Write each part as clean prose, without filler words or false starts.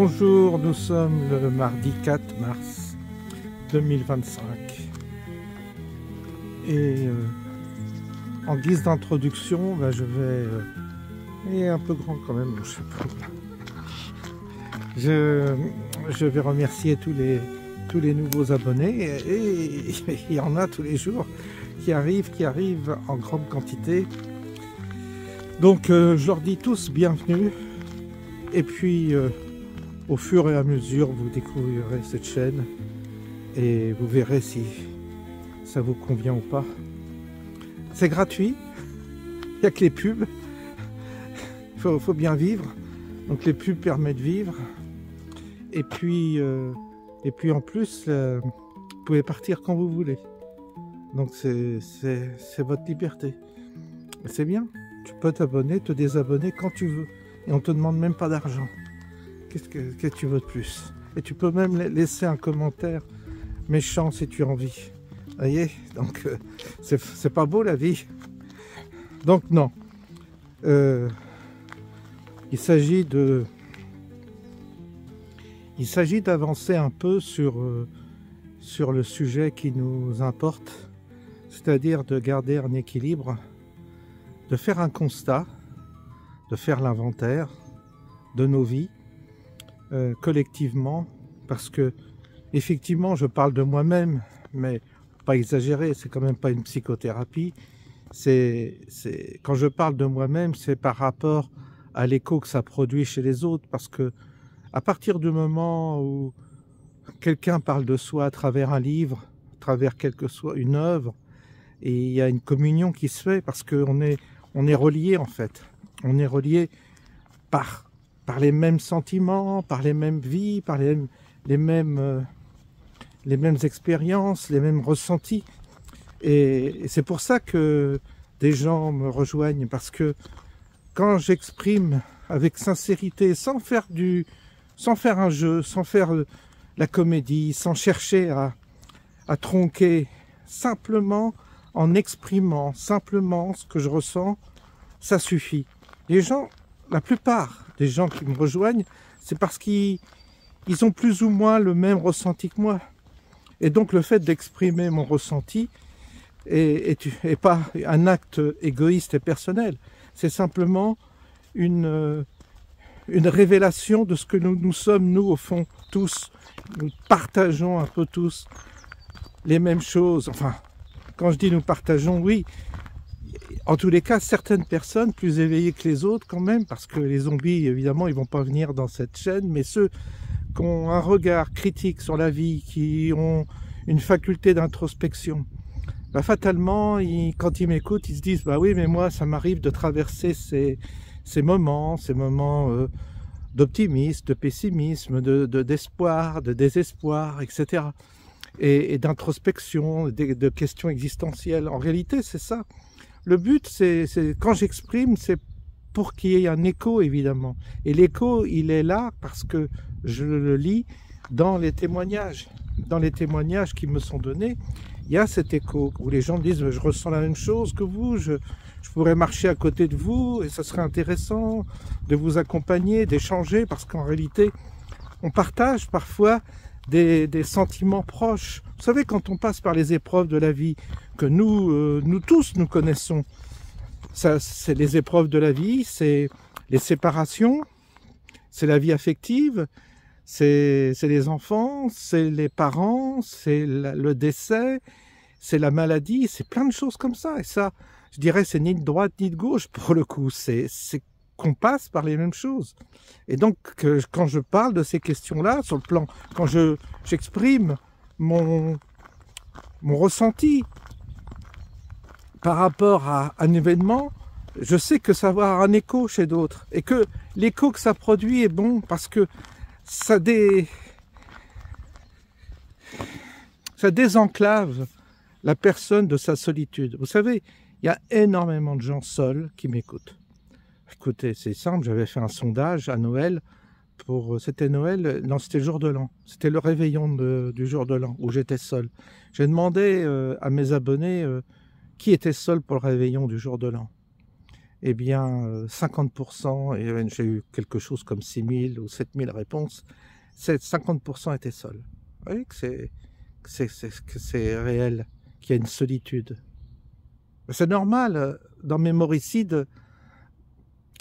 Bonjour, nous sommes le mardi 4 mars 2025 et en guise d'introduction, je vais... il est un peu grand quand même, je sais pas. Je vais remercier tous les nouveaux abonnés et il y en a tous les jours qui arrivent en grande quantité. Donc je leur dis tous bienvenue et puis au fur et à mesure vous découvrirez cette chaîne et vous verrez si ça vous convient ou pas. C'est gratuit, il n'y a que les pubs, faut bien vivre, donc les pubs permettent de vivre et puis en plus vous pouvez partir quand vous voulez, donc c'est votre liberté, c'est bien. Tu peux t'abonner, te désabonner quand tu veux. Et on ne te demande même pas d'argent. Qu'est-ce que tu veux de plus? Et tu peux même laisser un commentaire méchant si tu as envie. Vous voyez? Donc, c'est pas beau la vie. Donc, non. Il s'agit d'avancer un peu sur le sujet qui nous importe. C'est-à-dire de garder un équilibre, de faire un constat, de faire l'inventaire de nos vies collectivement, parce que effectivement je parle de moi-même, mais pas exagérer, c'est quand même pas une psychothérapie. Quand je parle de moi-même, c'est par rapport à l'écho que ça produit chez les autres, parce que à partir du moment où quelqu'un parle de soi à travers un livre, à travers une œuvre, et il y a une communion qui se fait, parce qu'on est reliés en fait. On est reliés par les mêmes sentiments, par les mêmes vies, par les mêmes expériences, les mêmes ressentis. Et c'est pour ça que des gens me rejoignent, parce que quand j'exprime avec sincérité, sans faire un jeu, sans faire la comédie, sans chercher à tronquer, simplement en exprimant simplement ce que je ressens, ça suffit. Les gens, la plupart des gens qui me rejoignent, c'est parce qu'ils ont plus ou moins le même ressenti que moi. Et donc le fait d'exprimer mon ressenti est pas un acte égoïste et personnel. C'est simplement une révélation de ce que nous sommes, nous, au fond, tous. Nous partageons un peu tous les mêmes choses. Enfin, quand je dis nous partageons, oui, en tous les cas, certaines personnes plus éveillées que les autres quand même, parce que les zombies, évidemment, ils vont pas venir dans cette chaîne, mais ceux qui ont un regard critique sur la vie, qui ont une faculté d'introspection, fatalement, quand ils m'écoutent, ils se disent, oui, mais moi, ça m'arrive de traverser ces moments d'optimisme, de pessimisme, d'espoir, de désespoir, etc. Et d'introspection, de questions existentielles. En réalité, c'est ça. Le but, c'est quand j'exprime, c'est pour qu'il y ait un écho, évidemment. Et l'écho, il est là parce que je le lis dans les témoignages. Dans les témoignages qui me sont donnés, il y a cet écho où les gens disent « je ressens la même chose que vous, je pourrais marcher à côté de vous et ça serait intéressant de vous accompagner, d'échanger » parce qu'en réalité, on partage parfois des sentiments proches. Vous savez, quand on passe par les épreuves de la vie, que nous tous nous connaissons, c'est les épreuves de la vie, c'est les séparations, c'est la vie affective, c'est les enfants, c'est les parents, c'est le décès, c'est la maladie, c'est plein de choses comme ça. Et ça, je dirais, c'est ni de droite ni de gauche pour le coup, c'est qu'on passe par les mêmes choses. Et donc, quand je parle de ces questions-là, sur le plan, quand j'exprime mon ressenti par rapport à un événement, je sais que ça va avoir un écho chez d'autres. Et que l'écho que ça produit est bon parce que ça désenclave la personne de sa solitude. Vous savez, il y a énormément de gens seuls qui m'écoutent. Écoutez, c'est simple, j'avais fait un sondage à Noël, c'était Noël, non, c'était le jour de l'an, c'était le réveillon du jour de l'an, où j'étais seul. J'ai demandé à mes abonnés qui était seul pour le réveillon du jour de l'an. eh bien 50%, et j'ai eu quelque chose comme 6000 ou 7000 réponses, 50% étaient seuls. Vous voyez que c'est réel, qu'il y a une solitude. C'est normal, dans Mémoricide,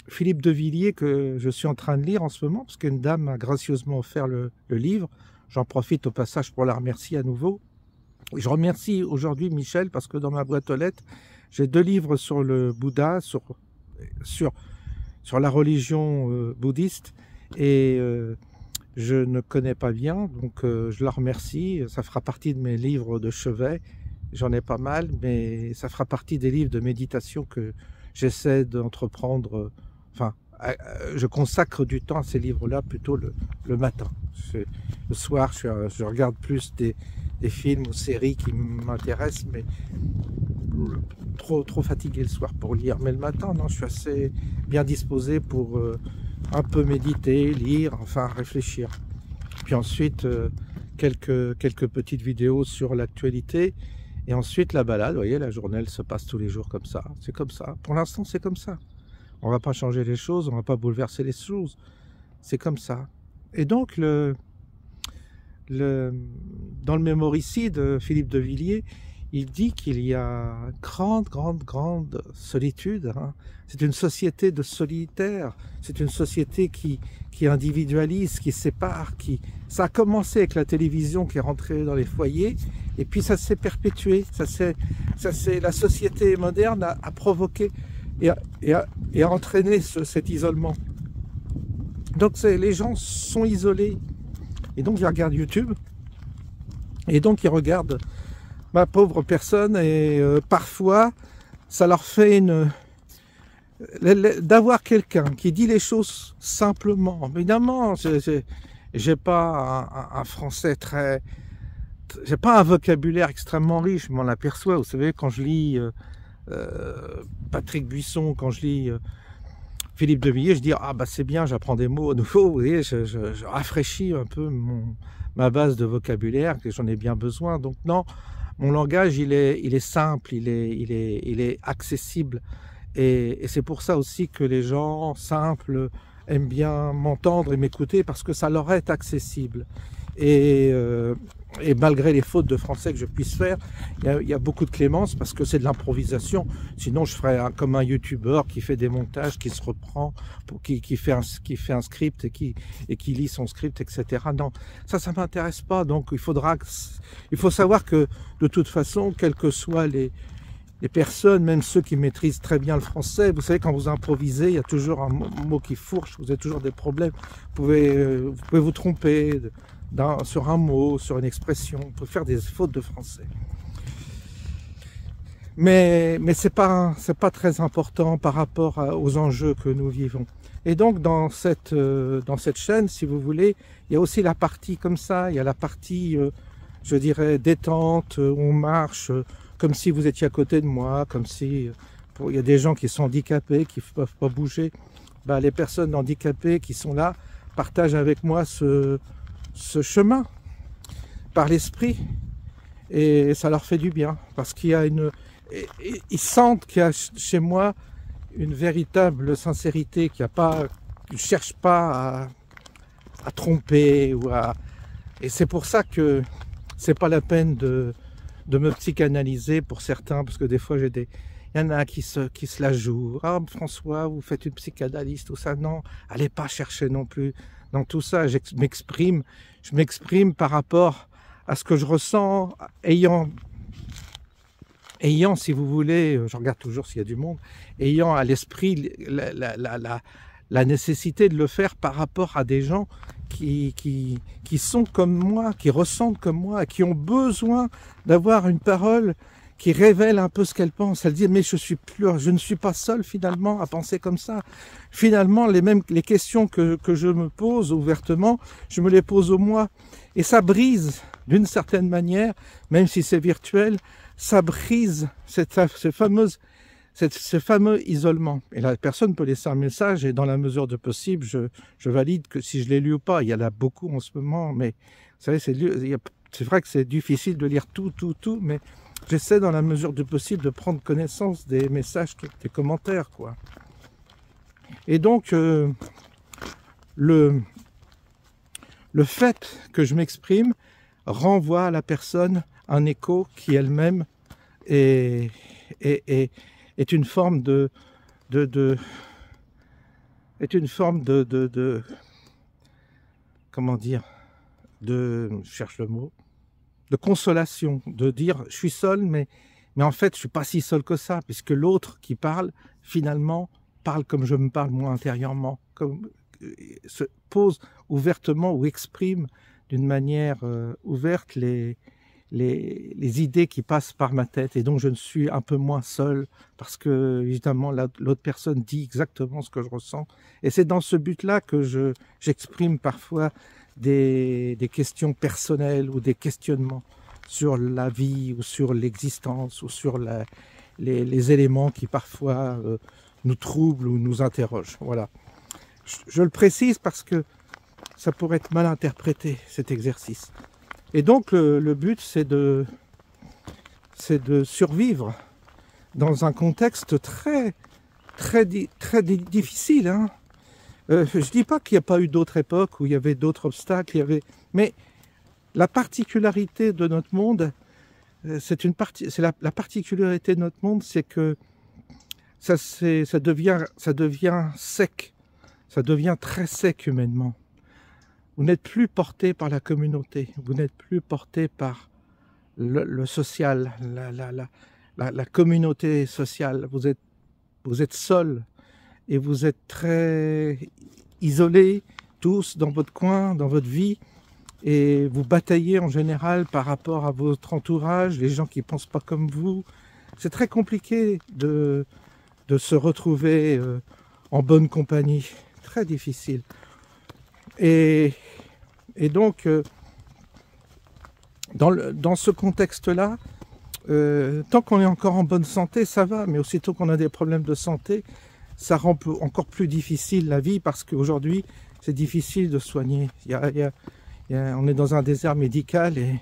Philippe de Villiers, que je suis en train de lire en ce moment, parce qu'une dame m'a gracieusement offert le livre, j'en profite au passage pour la remercier à nouveau. Je remercie aujourd'hui Michel, parce que dans ma boîte aux lettres, j'ai 2 livres sur le Bouddha, sur la religion bouddhiste, et je ne connais pas bien, donc je la remercie. Ça fera partie de mes livres de chevet, j'en ai pas mal, mais ça fera partie des livres de méditation que j'essaie d'entreprendre. Enfin, je consacre du temps à ces livres-là plutôt le matin. Le soir, je regarde plus des films ou séries qui m'intéressent, mais trop fatigué le soir pour lire. Mais le matin, non, je suis assez bien disposé pour un peu méditer, lire, enfin réfléchir. Puis ensuite, quelques petites vidéos sur l'actualité. Et ensuite, la balade. Vous voyez, la journée, elle se passe tous les jours comme ça. C'est comme ça. Pour l'instant, c'est comme ça. On ne va pas changer les choses, on ne va pas bouleverser les choses. C'est comme ça. Et donc, dans le Mémoricide, Philippe de Villiers, il dit qu'il y a grande solitude. Hein. C'est une société de solitaires. C'est une société qui individualise, qui sépare. Ça a commencé avec la télévision qui est rentrée dans les foyers, et puis ça s'est perpétué. La société moderne a provoqué et a entraîné cet isolement. Donc les gens sont isolés. Et donc ils regardent YouTube. Et donc ils regardent ma pauvre personne, et parfois ça leur fait d'avoir quelqu'un qui dit les choses simplement. Évidemment, j'ai pas un français j'ai pas un vocabulaire extrêmement riche, je m'en aperçois. Vous savez, quand je lis Patrick Buisson, quand je lis Philippe de Villiers, je dis ah bah c'est bien, j'apprends des mots nouveaux. Vous voyez, je rafraîchis un peu ma base de vocabulaire, que j'en ai bien besoin. Donc non, mon langage il est simple, il est accessible, et c'est pour ça aussi que les gens simples aiment bien m'entendre et m'écouter, parce que ça leur est accessible. Et malgré les fautes de français que je puisse faire, il y a beaucoup de clémence, parce que c'est de l'improvisation. Sinon, je ferais comme un youtubeur qui fait des montages, qui se reprend, qui fait un script et qui lit son script, etc. Non, ça m'intéresse pas. Donc, il faut savoir que, de toute façon, quelles que soient les personnes, même ceux qui maîtrisent très bien le français, vous savez, quand vous improvisez, il y a toujours un mot qui fourche, vous avez toujours des problèmes. Vous pouvez vous tromper sur un mot, sur une expression, on peut faire des fautes de français. Mais c'est pas très important par rapport aux enjeux que nous vivons. Et donc dans cette chaîne, si vous voulez, il y a aussi la partie comme ça, il y a la partie, je dirais, détente, où on marche, comme si vous étiez à côté de moi, comme si il y a des gens qui sont handicapés, qui ne peuvent pas bouger. Bah, les personnes handicapées qui sont là partagent avec moi ce chemin par l'esprit, et ça leur fait du bien, parce qu'il y a ils sentent qu'il y a chez moi une véritable sincérité, qui ne cherche pas à tromper et c'est pour ça que c'est pas la peine de me psychanalyser pour certains, parce que des fois il y en a qui se la jouent. Ah, François, vous faites une psychanalyse, tout ça. Non, allez pas chercher non plus dans tout ça. Je m'exprime par rapport à ce que je ressens, ayant, si vous voulez, je regarde toujours s'il y a du monde, ayant à l'esprit la nécessité de le faire par rapport à des gens qui sont comme moi, qui ressentent comme moi, qui ont besoin d'avoir une parole qui révèle un peu ce qu'elle pense. Elle dit, mais je ne suis pas seul finalement à penser comme ça. Finalement, les questions que je me pose ouvertement, je me les pose au moi. Et ça brise, d'une certaine manière, même si c'est virtuel, ça brise ce fameux isolement. Et la personne peut laisser un message, et dans la mesure de possible, je valide que si je l'ai lu ou pas. Il y en a beaucoup en ce moment, mais vous savez, c'est vrai que c'est difficile de lire tout, mais j'essaie dans la mesure du possible de prendre connaissance des messages, des commentaires, quoi. Et donc, le fait que je m'exprime renvoie à la personne un écho qui elle-même est une forme comment dire, je cherche le mot, de consolation, de dire je suis seul, mais en fait je suis pas si seul que ça, puisque l'autre qui parle, finalement, parle comme je me parle moi intérieurement, se pose ouvertement ou exprime d'une manière ouverte les idées qui passent par ma tête, et donc je ne suis un peu moins seul parce que évidemment l'autre personne dit exactement ce que je ressens, et c'est dans ce but-là que j'exprime parfois des questions personnelles ou des questionnements sur la vie ou sur l'existence ou sur les éléments qui parfois nous troublent ou nous interrogent. Voilà. Je le précise parce que ça pourrait être mal interprété, cet exercice. Et donc le but, c'est de survivre dans un contexte très difficile. Hein. Je dis pas qu'il n'y a pas eu d'autres époques où il y avait d'autres obstacles, mais la particularité de notre monde, la particularité de notre monde, c'est que ça devient sec, ça devient très sec humainement. Vous n'êtes plus porté par la communauté, vous n'êtes plus porté par le social, la communauté sociale. Vous êtes seul et vous êtes très isolés, tous dans votre coin, dans votre vie, et vous bataillez en général par rapport à votre entourage, les gens qui ne pensent pas comme vous. C'est très compliqué de se retrouver en bonne compagnie, très difficile. Et donc, dans ce contexte-là, tant qu'on est encore en bonne santé, ça va, mais aussitôt qu'on a des problèmes de santé, ça rend encore plus difficile la vie, parce qu'aujourd'hui, c'est difficile de soigner. On est dans un désert médical et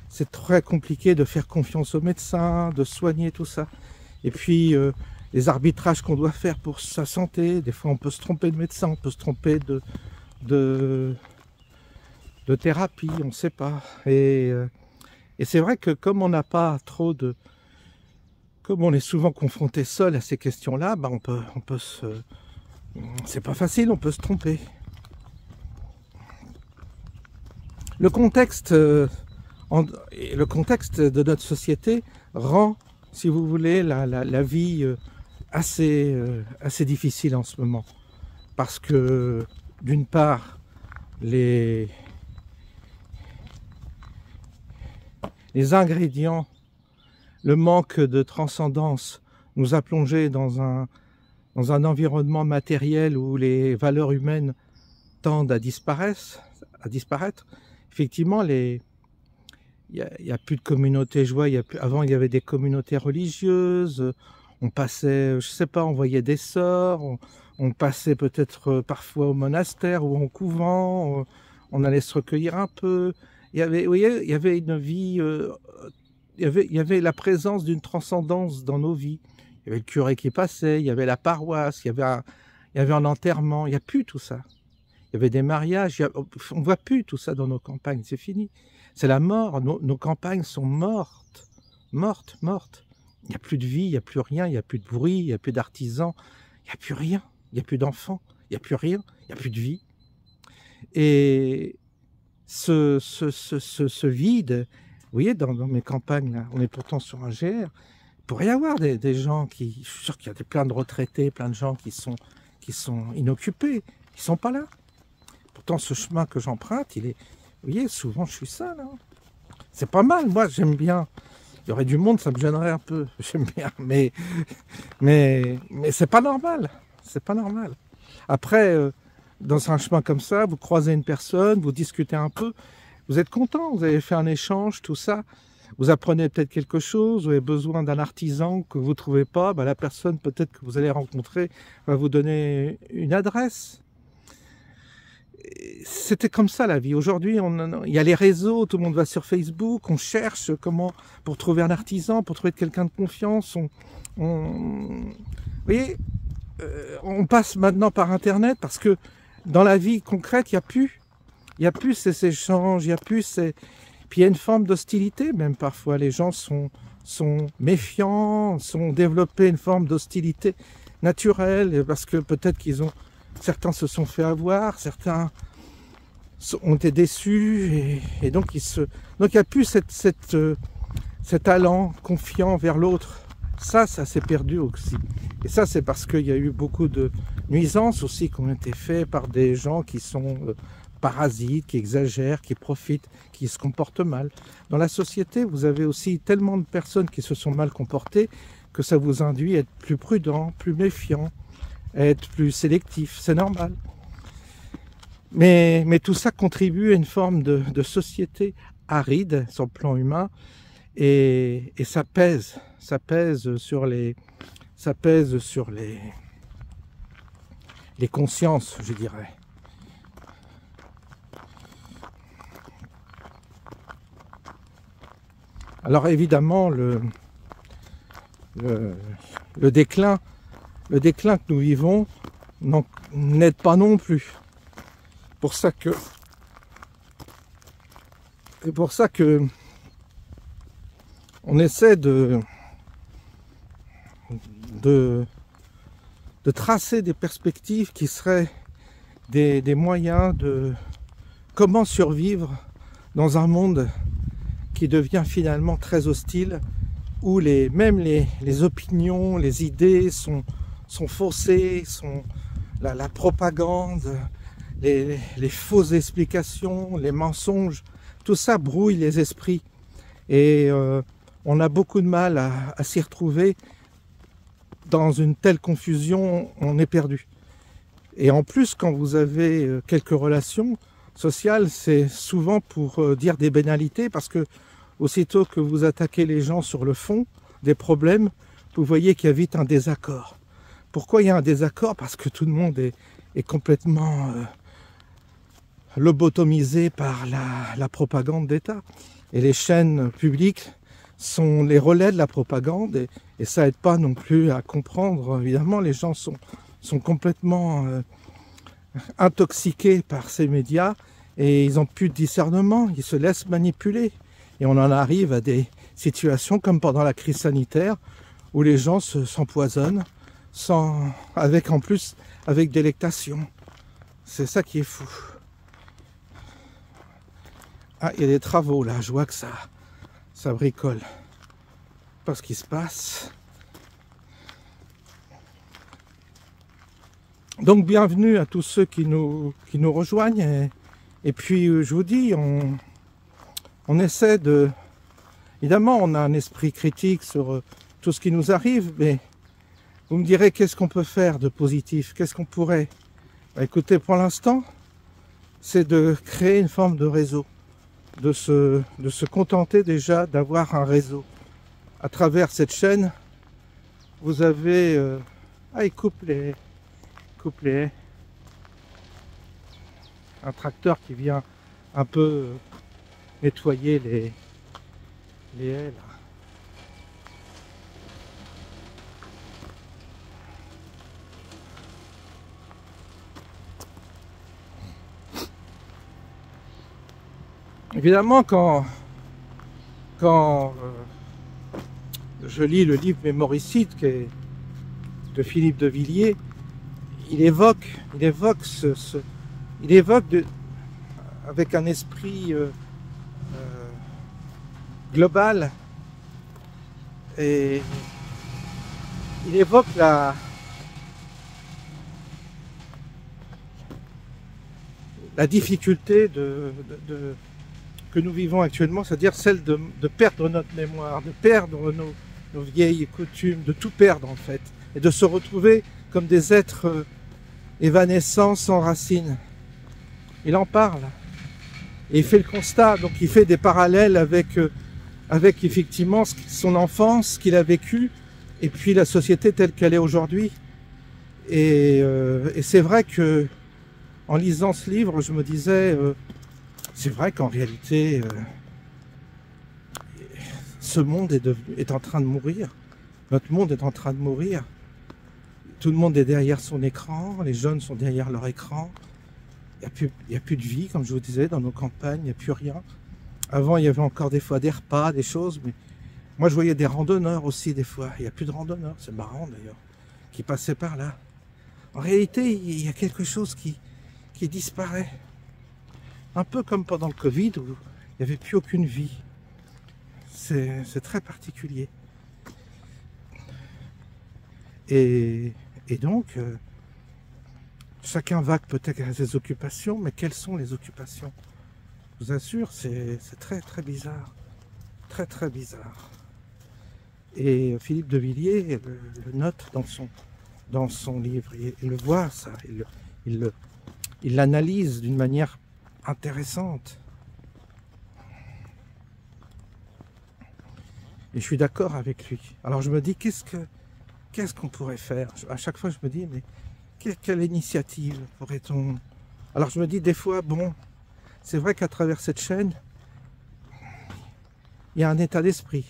c'est très compliqué de faire confiance aux médecins, de soigner tout ça. Et puis, les arbitrages qu'on doit faire pour sa santé, des fois on peut se tromper de médecin, on peut se tromper de thérapie, on ne sait pas. Et c'est vrai que comme on n'a pas trop de... Comme on est souvent confronté seul à ces questions-là, on peut se... C'est pas facile, on peut se tromper. Le contexte de notre société rend, si vous voulez, la vie assez difficile en ce moment. Parce que, d'une part, les ingrédients, le manque de transcendance nous a plongé dans un environnement matériel où les valeurs humaines tendent à disparaître. Effectivement, il y a plus de communautés, je vois, avant il y avait des communautés religieuses, on passait, je sais pas, on voyait des sœurs, on passait peut-être parfois au monastère ou en couvent, on allait se recueillir un peu. Il y avait une vie, il y avait la présence d'une transcendance dans nos vies. Il y avait le curé qui passait, il y avait la paroisse, il y avait un enterrement, il n'y a plus tout ça. Il y avait des mariages, on ne voit plus tout ça dans nos campagnes, c'est fini. C'est la mort, nos campagnes sont mortes. Il n'y a plus de vie, il n'y a plus rien, il n'y a plus de bruit, il n'y a plus d'artisans, il n'y a plus rien, il n'y a plus d'enfants, il n'y a plus rien, il n'y a plus de vie. Et ce vide, vous voyez, dans mes campagnes, là, on est pourtant sur un GR, il pourrait y avoir des gens qui, je suis sûr qu'il y a plein de retraités, plein de gens qui sont inoccupés, ils ne sont pas là. Pourtant, ce chemin que j'emprunte, il est... Vous voyez, souvent, je suis seul. Hein. C'est pas mal, moi, j'aime bien. Il y aurait du monde, ça me gênerait un peu. J'aime bien, mais c'est pas normal. C'est pas normal. Après, dans un chemin comme ça, vous croisez une personne, vous discutez un peu, vous êtes content, vous avez fait un échange, tout ça. Vous apprenez peut-être quelque chose, vous avez besoin d'un artisan que vous ne trouvez pas, la personne peut-être que vous allez rencontrer va vous donner une adresse. C'était comme ça la vie. Aujourd'hui, il y a les réseaux, tout le monde va sur Facebook, on cherche comment pour trouver un artisan, pour trouver quelqu'un de confiance. Vous voyez, on passe maintenant par Internet parce que dans la vie concrète, il n'y a plus ces échanges, il n'y a plus ces... Puis il y a une forme d'hostilité même parfois. Les gens sont méfiants, sont développés une forme d'hostilité naturelle parce que peut-être certains se sont fait avoir, certains ont été déçus et donc il n'y a plus cet allant confiant vers l'autre. Ça s'est perdu aussi. Et ça, c'est parce qu'il y a eu beaucoup de nuisances aussi qui ont été faites par des gens qui sont parasites, qui exagèrent, qui profitent, qui se comportent mal. Dans la société, vous avez aussi tellement de personnes qui se sont mal comportées que ça vous induit à être plus prudent, plus méfiant, à être plus sélectif. C'est normal. Mais tout ça contribue à une forme de société aride sur le plan humain et ça pèse sur les consciences, je dirais. Alors évidemment, le déclin que nous vivons n'aide pas non plus. C'est pour ça que on essaie de tracer des perspectives qui seraient des moyens de comment survivre dans un monde qui devient finalement très hostile, où même les opinions, les idées sont faussées, la propagande, les fausses explications, les mensonges, tout ça brouille les esprits. Et on a beaucoup de mal à s'y retrouver. Dans une telle confusion, on est perdu. Et en plus, quand vous avez quelques relations sociales, c'est souvent pour dire des banalités, parce que aussitôt que vous attaquez les gens sur le fond des problèmes, vous voyez qu'il y a vite un désaccord. Pourquoi il y a un désaccord? Parce que tout le monde est complètement lobotomisé par la propagande d'État. Et les chaînes publiques sont les relais de la propagande et ça aide pas non plus à comprendre. Évidemment, les gens sont complètement intoxiqués par ces médias et ils n'ont plus de discernement, ils se laissent manipuler. Et on en arrive à des situations comme pendant la crise sanitaire où les gens s'empoisonnent avec délectation. C'est ça qui est fou. Ah, il y a des travaux là, je vois que ça bricole. Je sais pas ce qui se passe. Donc bienvenue à tous ceux qui nous rejoignent. Et puis je vous dis, on essaie de... Évidemment, on a un esprit critique sur tout ce qui nous arrive, mais vous me direz qu'est-ce qu'on peut faire de positif, qu'est-ce qu'on pourrait... Bah, écoutez, pour l'instant, c'est de créer une forme de réseau, de se contenter déjà d'avoir un réseau. À travers cette chaîne, vous avez... Ah, il coupe les haies. Un tracteur qui vient un peu nettoyer les haies là. Évidemment, quand je lis le livre Mémoricide de Philippe de Villiers, il évoque avec un esprit global, et il évoque la difficulté que nous vivons actuellement, c'est-à-dire celle de perdre notre mémoire, de perdre nos vieilles coutumes, de tout perdre en fait, et de se retrouver comme des êtres évanescents, sans racines. Il en parle, et il fait le constat, donc il fait des parallèles avec effectivement son enfance, qu'il a vécu, et puis la société telle qu'elle est aujourd'hui. Et c'est vrai que en lisant ce livre, je me disais, c'est vrai qu'en réalité, ce monde est en train de mourir. Notre monde est en train de mourir. Tout le monde est derrière son écran, les jeunes sont derrière leur écran. Il n'y a plus de vie, comme je vous disais, dans nos campagnes, il n'y a plus rien. Avant, il y avait encore des fois des repas, des choses, mais moi je voyais des randonneurs aussi des fois. Il n'y a plus de randonneurs, c'est marrant d'ailleurs, qui passaient par là. En réalité, il y a quelque chose qui disparaît. Un peu comme pendant le Covid, où il n'y avait plus aucune vie. C'est très particulier. Et donc, chacun vague peut-être à ses occupations, mais quelles sont les occupations? Je vous assure, c'est très très bizarre. Très très bizarre. Et Philippe de Villiers le note dans son livre. Il le voit, ça. Il l'analyse d'une manière intéressante. Et je suis d'accord avec lui. Alors je me dis, qu'est-ce qu'on pourrait faire? À chaque fois, je me dis, mais quelle initiative pourrait-on... Alors je me dis, des fois, bon, c'est vrai qu'à travers cette chaîne, il y a un état d'esprit.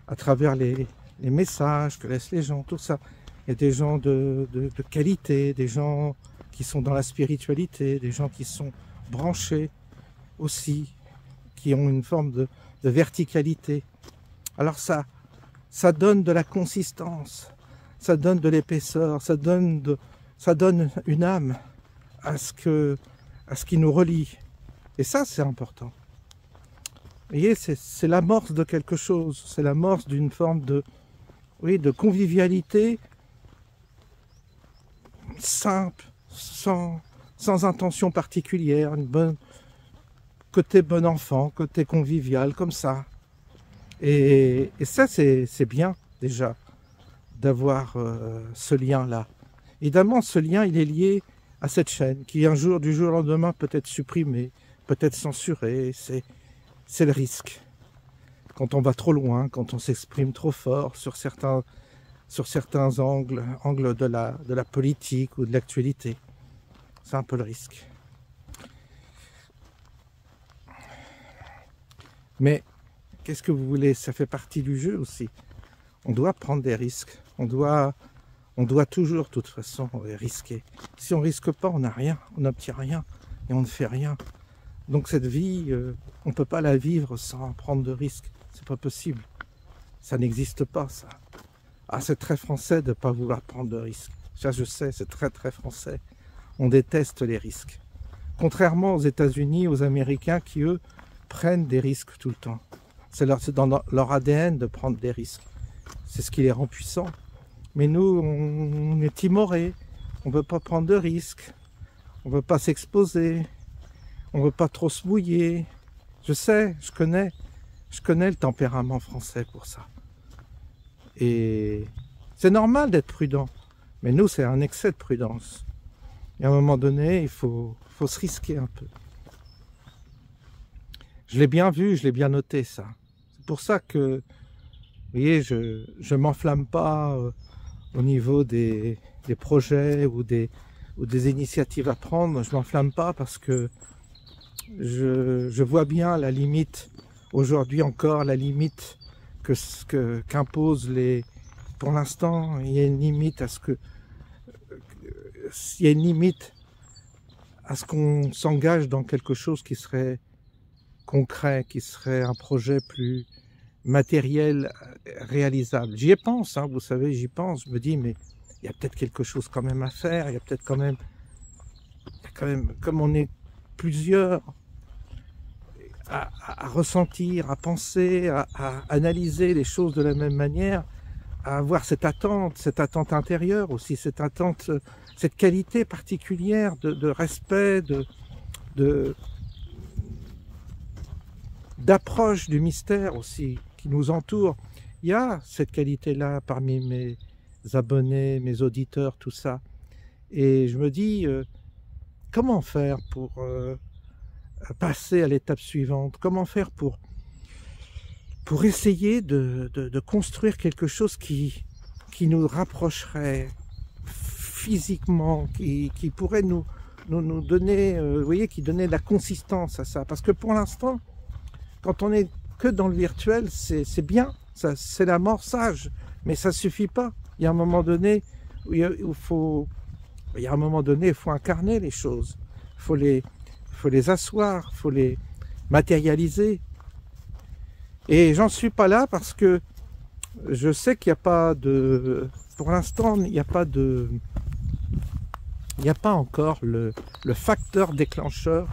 À travers les messages que laissent les gens, tout ça. Il y a des gens de qualité, des gens qui sont dans la spiritualité, des gens qui sont branchés aussi, qui ont une forme de verticalité. Alors ça donne de la consistance, ça donne de l'épaisseur, ça donne une âme à ce qui nous relie. Et ça, c'est important. Vous voyez, c'est l'amorce de quelque chose, c'est l'amorce d'une forme de convivialité simple, sans intention particulière, côté bon enfant, côté convivial, comme ça. Et ça, c'est bien, déjà, d'avoir ce lien-là. Évidemment, ce lien, il est lié à cette chaîne, qui un jour, du jour au lendemain, peut être supprimée, peut être censurée. C'est le risque. Quand on va trop loin, quand on s'exprime trop fort sur certains angles de la politique ou de l'actualité. C'est un peu le risque. Mais qu'est-ce que vous voulez? Ça fait partie du jeu aussi. On doit prendre des risques. On doit toujours, de toute façon, risquer. Si on ne risque pas, on n'a rien. On n'obtient rien. Et on ne fait rien. Donc cette vie, on ne peut pas la vivre sans prendre de risques. C'est pas possible. Ça n'existe pas, ça. Ah, c'est très français de ne pas vouloir prendre de risques. Ça, je sais, c'est très très français. On déteste les risques. Contrairement aux États-Unis, aux Américains qui, eux, prennent des risques tout le temps. C'est dans leur ADN de prendre des risques. C'est ce qui les rend puissants. Mais nous, on est timorés. On ne veut pas prendre de risques. On ne veut pas s'exposer. On ne veut pas trop se mouiller. Je sais, je connais le tempérament français pour ça. Et c'est normal d'être prudent. Mais nous, c'est un excès de prudence. Et à un moment donné, il faut se risquer un peu. Je l'ai bien vu, je l'ai bien noté, ça. C'est pour ça que, vous voyez, je m'enflamme pas au niveau des projets ou des initiatives à prendre. Je m'enflamme pas parce que je vois bien la limite, aujourd'hui encore, la limite qu'imposent les... Pour l'instant, il y a une limite à ce que... Il y a une limite à ce qu'on s'engage dans quelque chose qui serait concret, qui serait un projet plus matériel, réalisable. J'y pense, hein, vous savez, j'y pense. Je me dis, mais il y a peut-être quelque chose quand même à faire. Il y a peut-être quand même, comme on est plusieurs à ressentir, à penser, à analyser les choses de la même manière, à avoir cette attente intérieure aussi, cette attente, cette qualité particulière de respect, d'approche du mystère aussi qui nous entoure. Il y a cette qualité-là parmi mes abonnés, mes auditeurs, tout ça. Et je me dis, comment faire pour passer à l'étape suivante? Comment faire pour essayer de construire quelque chose qui nous rapprocherait physiquement, qui pourrait nous donner, vous voyez, qui donnait de la consistance à ça. Parce que pour l'instant, quand on est que dans le virtuel, c'est bien, c'est l'amorçage, mais ça suffit pas. Il y a un moment donné il y a un moment donné, il faut incarner les choses. Il faut les asseoir, il faut les matérialiser. Et j'en suis pas là parce que je sais qu'il n'y a pas de... Pour l'instant, il n'y a pas de... Il n'y a pas encore le facteur déclencheur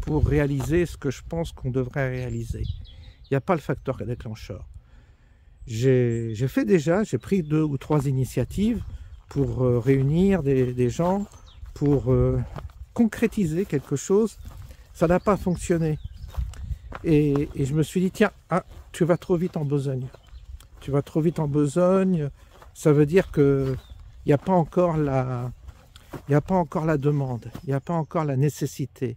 pour réaliser ce que je pense qu'on devrait réaliser. Il n'y a pas le facteur déclencheur. J'ai pris 2 ou 3 initiatives pour réunir des gens, pour concrétiser quelque chose. Ça n'a pas fonctionné. Et je me suis dit, tiens, tu vas trop vite en besogne. Tu vas trop vite en besogne, ça veut dire qu'il n'y a pas encore la demande, il n'y a pas encore la nécessité,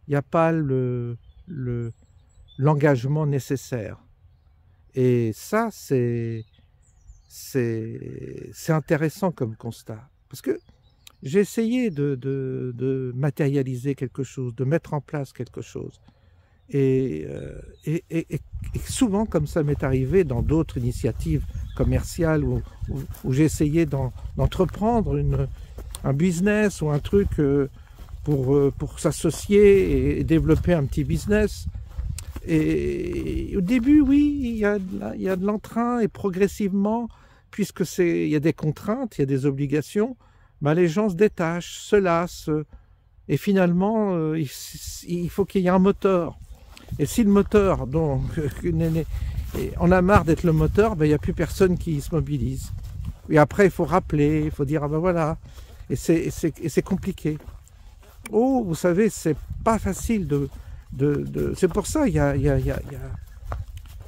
il n'y a pas l'engagement nécessaire. Et ça, c'est intéressant comme constat. Parce que j'ai essayé de matérialiser quelque chose, de mettre en place quelque chose. Et souvent, comme ça m'est arrivé dans d'autres initiatives commerciales où j'ai essayé d'entreprendre un business ou un truc pour s'associer et développer un petit business. Et au début, oui, il y a de l'entrain et progressivement, puisque il y a des contraintes, il y a des obligations, ben les gens se détachent, se lassent. Et finalement, il faut qu'il y ait un moteur. Et si le moteur, donc, on a marre d'être le moteur, ben, il n'y a plus personne qui se mobilise. Et après, il faut rappeler, il faut dire, ah ben voilà. Et c'est compliqué. Oh, vous savez, c'est pas facile c'est pour ça,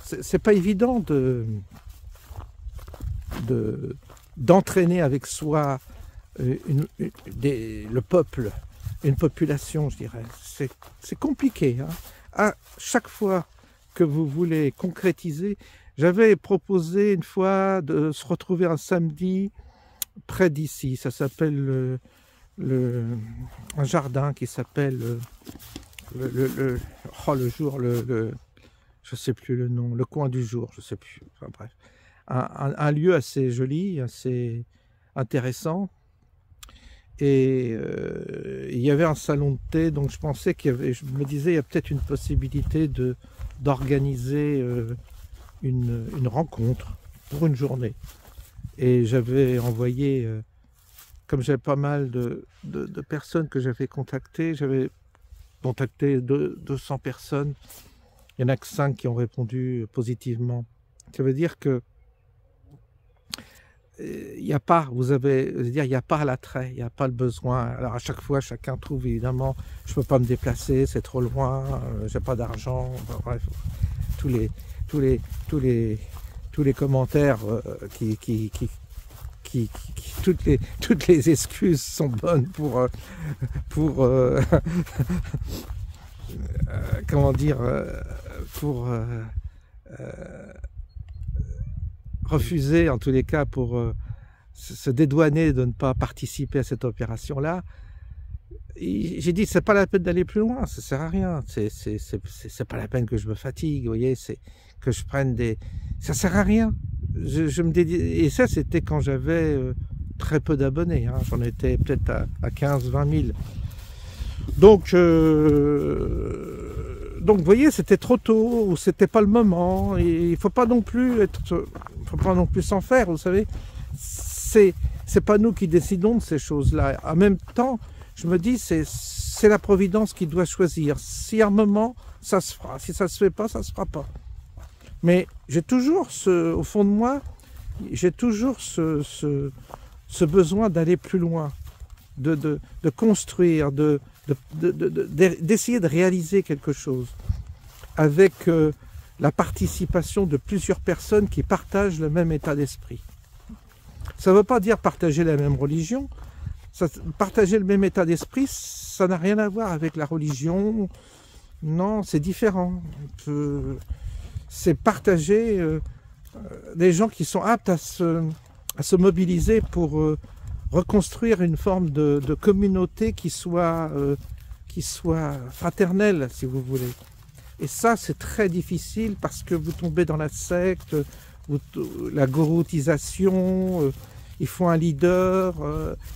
c'est pas évident d'entraîner avec soi le peuple, une population, je dirais. C'est compliqué, hein. À chaque fois que vous voulez concrétiser, j'avais proposé une fois de se retrouver un samedi près d'ici. Ça s'appelle un jardin qui s'appelle je sais plus le nom, le coin du jour, je sais plus. Enfin bref, un lieu assez joli, assez intéressant. Et il y avait un salon de thé, donc je pensais je me disais, il y a peut-être une possibilité d'organiser une rencontre pour une journée. Et j'avais envoyé, comme j'avais pas mal de personnes que j'avais contactées, j'avais contacté 200 personnes. Il n'y en a que 5 qui ont répondu positivement. Ça veut dire que il n'y a pas, il n'y a pas l'attrait, il n'y a pas le besoin. Alors à chaque fois, chacun trouve évidemment, je ne peux pas me déplacer, c'est trop loin, j'ai pas d'argent, enfin, bref, tous les commentaires toutes les excuses sont bonnes pour comment dire, pour refuser, en tous les cas, pour se dédouaner de ne pas participer à cette opération-là. J'ai dit, c'est pas la peine d'aller plus loin, ça sert à rien. C'est pas la peine que je me fatigue, vous voyez, c'est que je prenne ça sert à rien. Je me dédie, et ça, c'était quand j'avais très peu d'abonnés, hein. J'en étais peut-être à 15-20 000. Donc, vous voyez, c'était trop tôt, ou c'était pas le moment, et il faut pas non plus s'en faire, vous savez. C'est pas nous qui décidons de ces choses-là. En même temps, je me dis, c'est la Providence qui doit choisir. Si à un moment, ça se fera. Si ça se fait pas, ça se fera pas. Mais j'ai toujours au fond de moi, j'ai toujours ce besoin d'aller plus loin, de construire, d'essayer de réaliser quelque chose avec la participation de plusieurs personnes qui partagent le même état d'esprit. Ça ne veut pas dire partager la même religion. Partager le même état d'esprit, ça n'a rien à voir avec la religion. Non, c'est différent. C'est partager des gens qui sont aptes à se mobiliser pour reconstruire une forme de communauté qui soit fraternelle, si vous voulez. Et ça, c'est très difficile parce que vous tombez dans la secte, la gouroutisation. il faut un leader,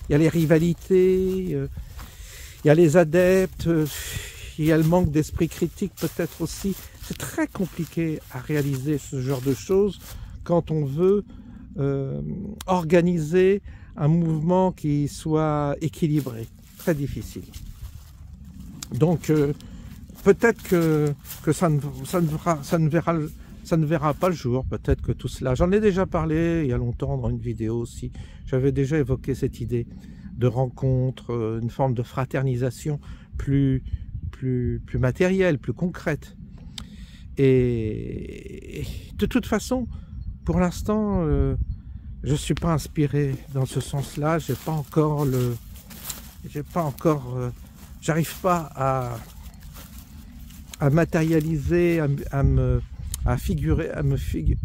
il y a les rivalités, il y a les adeptes, il y a le manque d'esprit critique peut-être aussi. C'est très compliqué à réaliser ce genre de choses quand on veut organiser un mouvement qui soit équilibré. Très difficile. Donc peut-être que ça ne verra pas le jour, peut-être que tout cela. J'en ai déjà parlé il y a longtemps dans une vidéo aussi. J'avais déjà évoqué cette idée de rencontre, une forme de fraternisation plus matérielle, plus concrète. Et de toute façon, pour l'instant, je ne suis pas inspiré dans ce sens-là. J'arrive pas à matérialiser,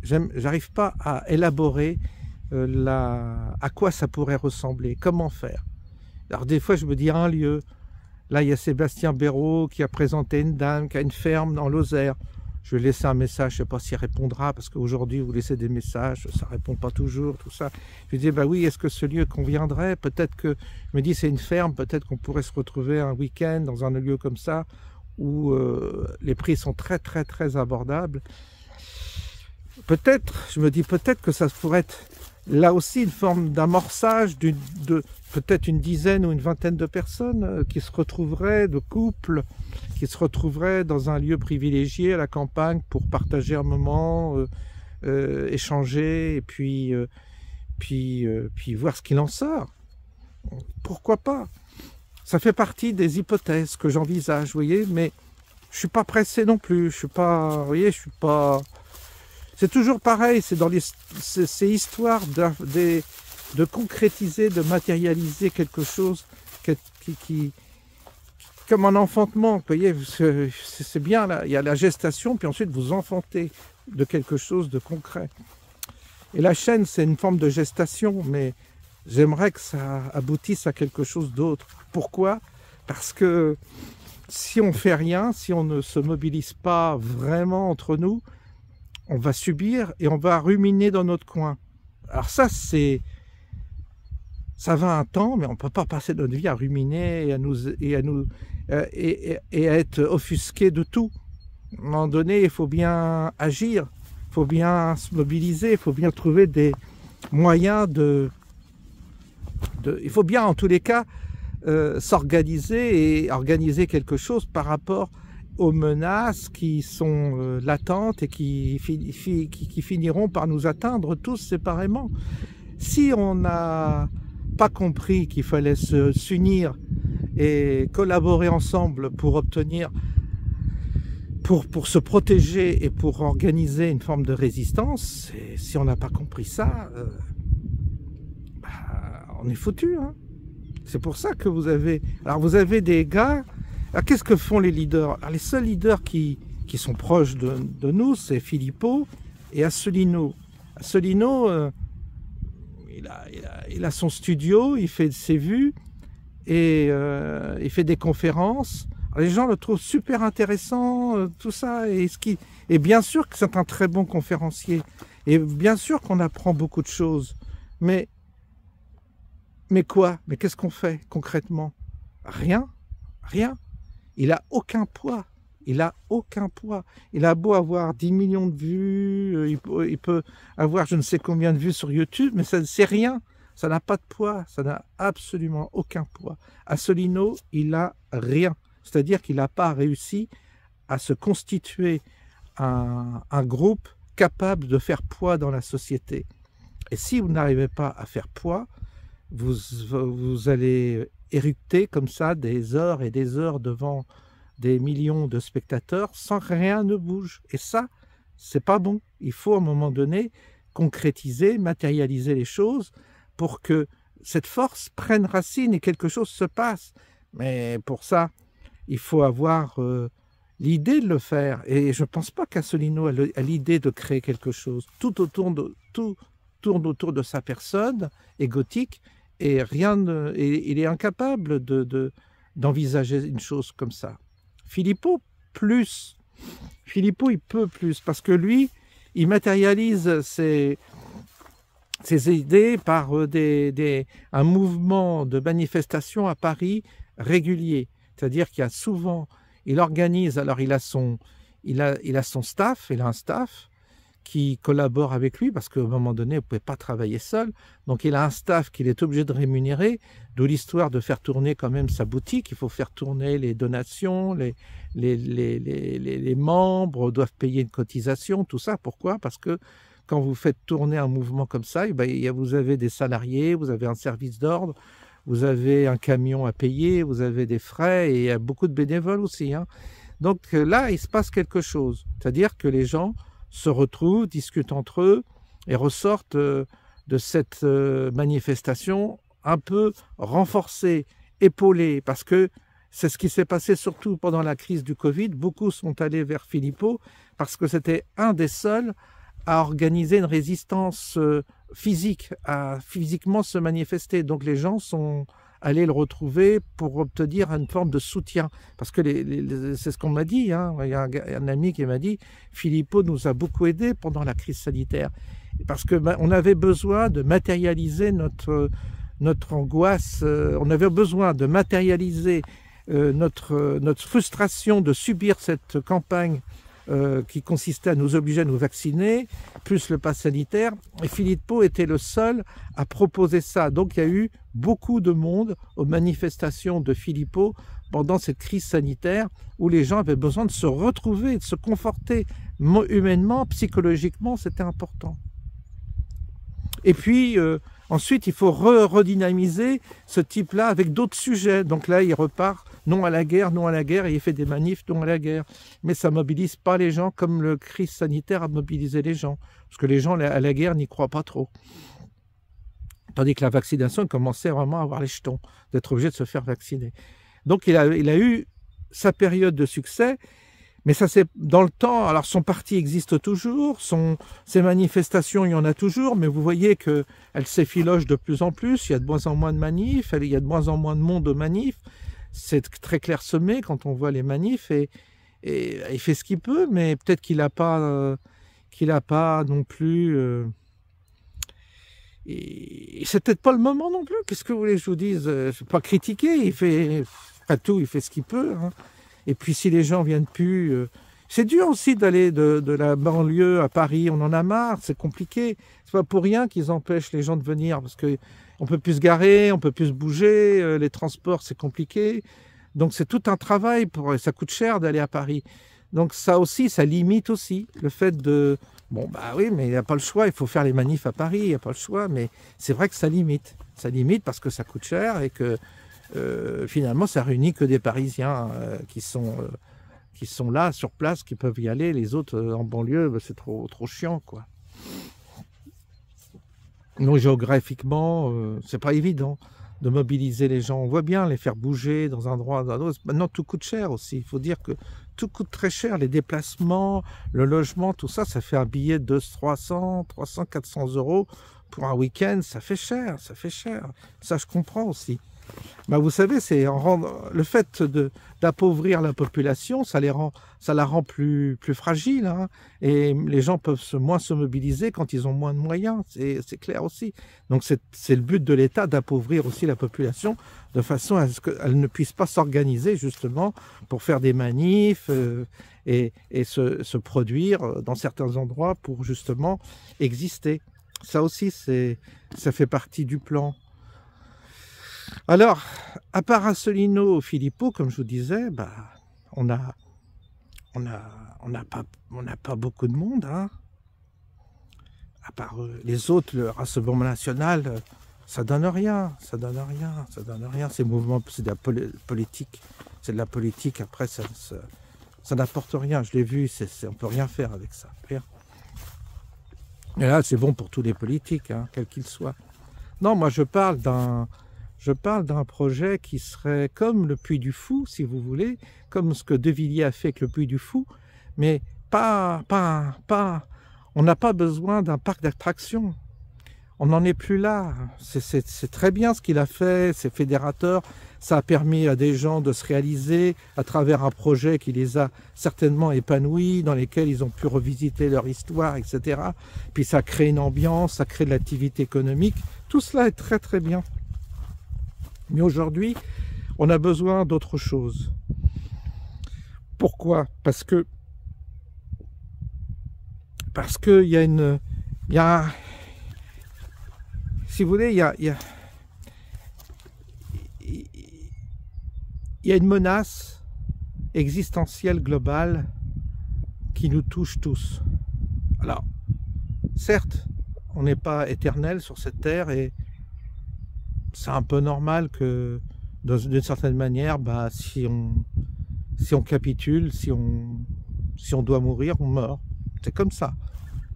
j'arrive pas à élaborer à quoi ça pourrait ressembler, comment faire. Alors des fois je me dis un lieu, là il y a Sébastien Béraud qui a présenté une dame qui a une ferme dans Lozère. Je vais laisser un message, je ne sais pas s'il répondra, parce qu'aujourd'hui vous laissez des messages, ça ne répond pas toujours, tout ça. Je lui dis, bah oui, est-ce que ce lieu conviendrait? Peut-être que, je me dis, c'est une ferme, peut-être qu'on pourrait se retrouver un week-end dans un lieu comme ça, où les prix sont très très très abordables. Peut-être, je me dis peut-être que ça pourrait être là aussi une forme d'amorçage de peut-être une dizaine ou une vingtaine de personnes qui se retrouveraient, de couples, qui se retrouveraient dans un lieu privilégié à la campagne pour partager un moment, échanger et puis voir ce qu'il en sort. Pourquoi pas? Ça fait partie des hypothèses que j'envisage, vous voyez, mais je suis pas pressé non plus. Je suis pas, vous voyez, je suis pas. C'est toujours pareil. C'est dans ces histoires de concrétiser, de matérialiser quelque chose qui comme un enfantement. Vous voyez, c'est bien là. Il y a la gestation, puis ensuite vous enfantez de quelque chose de concret. Et la chaîne, c'est une forme de gestation, mais j'aimerais que ça aboutisse à quelque chose d'autre. Pourquoi? Parce que si on ne fait rien, si on ne se mobilise pas vraiment entre nous, on va subir et on va ruminer dans notre coin. Alors ça va un temps, mais on ne peut pas passer notre vie à ruminer et à être offusqué de tout. À un moment donné, il faut bien agir, il faut bien se mobiliser, il faut bien trouver des moyens il faut bien en tous les cas s'organiser et organiser quelque chose par rapport aux menaces qui sont latentes et qui finiront par nous atteindre tous séparément. Si on n'a pas compris qu'il fallait s'unir et collaborer ensemble pour obtenir, pour se protéger et pour organiser une forme de résistance, et si on n'a pas compris ça, on est foutu, hein. C'est pour ça que vous avez des gars. Alors qu'est-ce que font les leaders? Alors, les seuls leaders qui sont proches de nous, c'est Filippo et Asselineau. Asselineau, il a son studio, il fait ses vues et il fait des conférences. Alors, les gens le trouvent super intéressant, tout ça. Et bien sûr que c'est un très bon conférencier. Et bien sûr qu'on apprend beaucoup de choses. Mais quoi? Mais qu'est-ce qu'on fait concrètement? Rien. Rien. Il a aucun poids. Il a aucun poids. Il a beau avoir 10 millions de vues, il peut avoir je ne sais combien de vues sur YouTube, mais ça c'est rien. Ça n'a pas de poids. Ça n'a absolument aucun poids. Asselineau, il a rien. C'est-à-dire qu'il n'a pas réussi à se constituer un groupe capable de faire poids dans la société. Et si vous n'arrivez pas à faire poids, vous allez éructer comme ça des heures et des heures devant des millions de spectateurs sans que rien ne bouge. Et ça, c'est pas bon. Il faut à un moment donné concrétiser, matérialiser les choses pour que cette force prenne racine et quelque chose se passe. Mais pour ça, il faut avoir l'idée de le faire. Et je ne pense pas qu'Asselineau a l'idée de créer quelque chose. Tout tourne autour de sa personne égotique. Et il est incapable d'envisager une chose comme ça. Filippo, plus. Filippo, il peut plus, parce que lui, il matérialise C'est aidé par un mouvement de manifestation à Paris régulier. C'est-à-dire qu'il y a souvent, il organise, alors il a son staff, il a un staff qui collabore avec lui, parce qu'à un moment donné, vous ne pouvez pas travailler seul. Donc il a un staff qu'il est obligé de rémunérer, d'où l'histoire de faire tourner quand même sa boutique. Il faut faire tourner les donations, les membres doivent payer une cotisation, tout ça. Pourquoi? Parce que quand vous faites tourner un mouvement comme ça, vous avez des salariés, vous avez un service d'ordre, vous avez un camion à payer, vous avez des frais, et il y a beaucoup de bénévoles aussi, hein. Donc là, il se passe quelque chose. C'est-à-dire que les gens se retrouvent, discutent entre eux et ressortent de cette manifestation un peu renforcés, épaulés, parce que c'est ce qui s'est passé surtout pendant la crise du Covid. Beaucoup sont allés vers Philippot parce que c'était un des seuls à organiser une résistance physique, à physiquement se manifester. Donc les gens sont allés le retrouver pour obtenir une forme de soutien. Parce que c'est ce qu'on m'a dit, hein. Il y a un ami qui m'a dit « Philippot nous a beaucoup aidés pendant la crise sanitaire. » Parce qu'on avait besoin de matérialiser notre angoisse, on avait besoin de matérialiser notre frustration de subir cette campagne qui consistait à nous obliger à nous vacciner, plus le pass sanitaire. Et Philippot était le seul à proposer ça. Donc il y a eu beaucoup de monde aux manifestations de Philippot pendant cette crise sanitaire, où les gens avaient besoin de se retrouver, de se conforter humainement, psychologiquement, c'était important. Et puis, ensuite, il faut redynamiser ce type-là avec d'autres sujets. Donc là, il repart non à la guerre, et il fait des manifs non à la guerre. Mais ça ne mobilise pas les gens comme le crise sanitaire a mobilisé les gens. Parce que les gens à la guerre n'y croient pas trop. Tandis que la vaccination commençait vraiment à avoir les jetons, d'être obligé de se faire vacciner. Donc il a eu sa période de succès. Mais ça, c'est dans le temps. Alors, son parti existe toujours, ses manifestations, il y en a toujours, mais vous voyez qu'elles s'effilochent de plus en plus. Il y a de moins en moins de manifs, il y a de moins en moins de monde aux manifs. C'est très clairsemé quand on voit les manifs, et il fait ce qu'il peut, mais peut-être qu'il n'a pas non plus. Et c'est peut-être pas le moment non plus. Qu'est-ce que vous voulez que je vous dise? Je ne vais pas critiquer. Il fait ce qu'il peut, hein. Et puis si les gens viennent plus... C'est dur aussi d'aller de la banlieue à Paris, on en a marre, c'est compliqué. C'est pas pour rien qu'ils empêchent les gens de venir, parce qu'on peut plus se garer, on peut plus se bouger, les transports c'est compliqué. Donc c'est tout un travail, ça coûte cher d'aller à Paris. Donc ça aussi, ça limite aussi le fait de... Bon bah oui, mais il n'y a pas le choix, il faut faire les manifs à Paris, il n'y a pas le choix, mais c'est vrai que ça limite. Ça limite parce que ça coûte cher et que... finalement, ça réunit que des Parisiens qui sont là, sur place, qui peuvent y aller. Les autres, en banlieue, c'est trop chiant, quoi. Non, géographiquement, c'est pas évident de mobiliser les gens. On voit bien les faire bouger dans un endroit, dans un autre. Maintenant, tout coûte cher aussi. Il faut dire que tout coûte très cher. Les déplacements, le logement, tout ça, ça fait un billet de 300, 400 euros pour un week-end. Ça fait cher, ça fait cher. Ça, je comprends aussi. Ben, vous savez, c'est le fait d'appauvrir la population, ça la rend plus fragile, hein, et les gens peuvent moins se mobiliser quand ils ont moins de moyens, c'est clair aussi. Donc c'est le but de l'État d'appauvrir aussi la population de façon à ce qu'elle ne puisse pas s'organiser justement pour faire des manifs et se produire dans certains endroits pour justement exister. Ça aussi, ça fait partie du plan. Alors, à part Asselineau, Philippot, comme je vous disais, bah, on n'a pas beaucoup de monde, hein. À part les autres, le Rassemblement national, ça donne rien, ça donne rien. Ces mouvements, c'est de la politique, Après, ça n'apporte rien. Je l'ai vu, on peut rien faire avec ça, rien. Et là, c'est bon pour tous les politiques, hein, quels qu'ils soient. Non, moi, je parle d'un projet qui serait comme le Puy du Fou, si vous voulez, comme ce que De Villiers a fait avec le Puy du Fou, mais on n'a pas besoin d'un parc d'attractions. On n'en est plus là. C'est très bien ce qu'il a fait, c'est fédérateur. Ça a permis à des gens de se réaliser à travers un projet qui les a certainement épanouis, dans lesquels ils ont pu revisiter leur histoire, etc. Puis ça crée une ambiance, ça crée de l'activité économique. Tout cela est très très bien. Mais aujourd'hui, on a besoin d'autre chose. Pourquoi? Parce que il y a si vous voulez, il y a une menace existentielle globale qui nous touche tous. Alors, certes, on n'est pas éternel sur cette terre et c'est un peu normal que, d'une certaine manière, si on capitule, si on doit mourir, on meurt. C'est comme ça.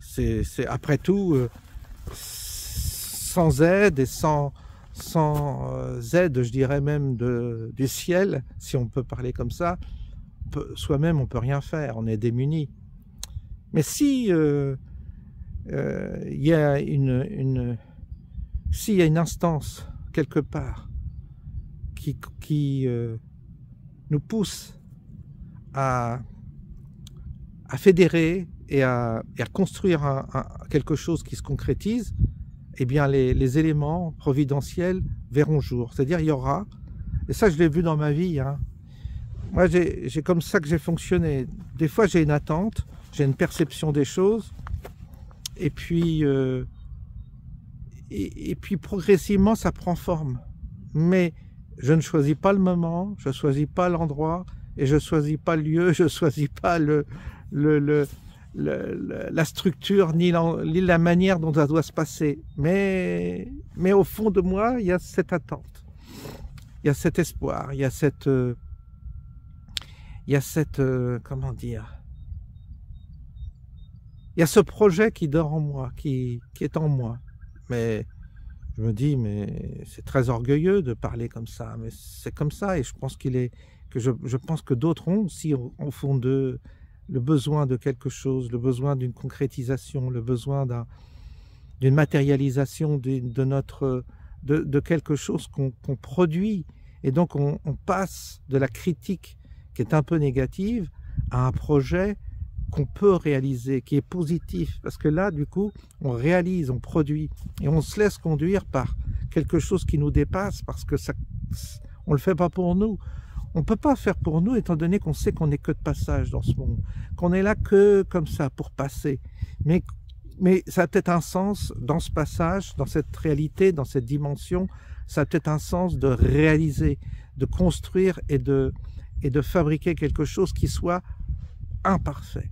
C'est après tout, sans aide et sans aide, je dirais même du ciel, si on peut parler comme ça, soi-même on peut rien faire, on est démuni. Mais si il y a s'il y a une instance quelque part qui nous pousse à fédérer et à construire quelque chose qui se concrétise, eh bien les éléments providentiels verront jour. C'est-à-dire il y aura, et ça je l'ai vu dans ma vie, hein. Moi j'ai comme ça que j'ai fonctionné. Des fois j'ai une attente, j'ai une perception des choses, et puis progressivement ça prend forme. Mais je ne choisis pas le moment, je ne choisis pas l'endroit, et je ne choisis pas le lieu, je ne choisis pas la structure ni la manière dont ça doit se passer. Mais au fond de moi, il y a cette attente, il y a cet espoir, il y a cette comment dire, il y a ce projet qui dort en moi, qui est en moi. Mais je me dis, mais c'est très orgueilleux de parler comme ça, mais c'est comme ça, et je pense je pense que d'autres ont aussi au fond d'eux le besoin de quelque chose, le besoin d'une concrétisation, le besoin d'une matérialisation de quelque chose qu'on produit. Et donc on passe de la critique qui est un peu négative à un projet qu'on peut réaliser, qui est positif. Parce que là, du coup, on réalise, on produit, et on se laisse conduire par quelque chose qui nous dépasse, parce que on ne le fait pas pour nous. On ne peut pas faire pour nous, étant donné qu'on sait qu'on n'est que de passage dans ce monde, qu'on est là que comme ça, pour passer. Mais ça a peut-être un sens dans ce passage, dans cette réalité, dans cette dimension, ça a peut-être un sens de réaliser, de construire et de fabriquer quelque chose qui soit imparfait.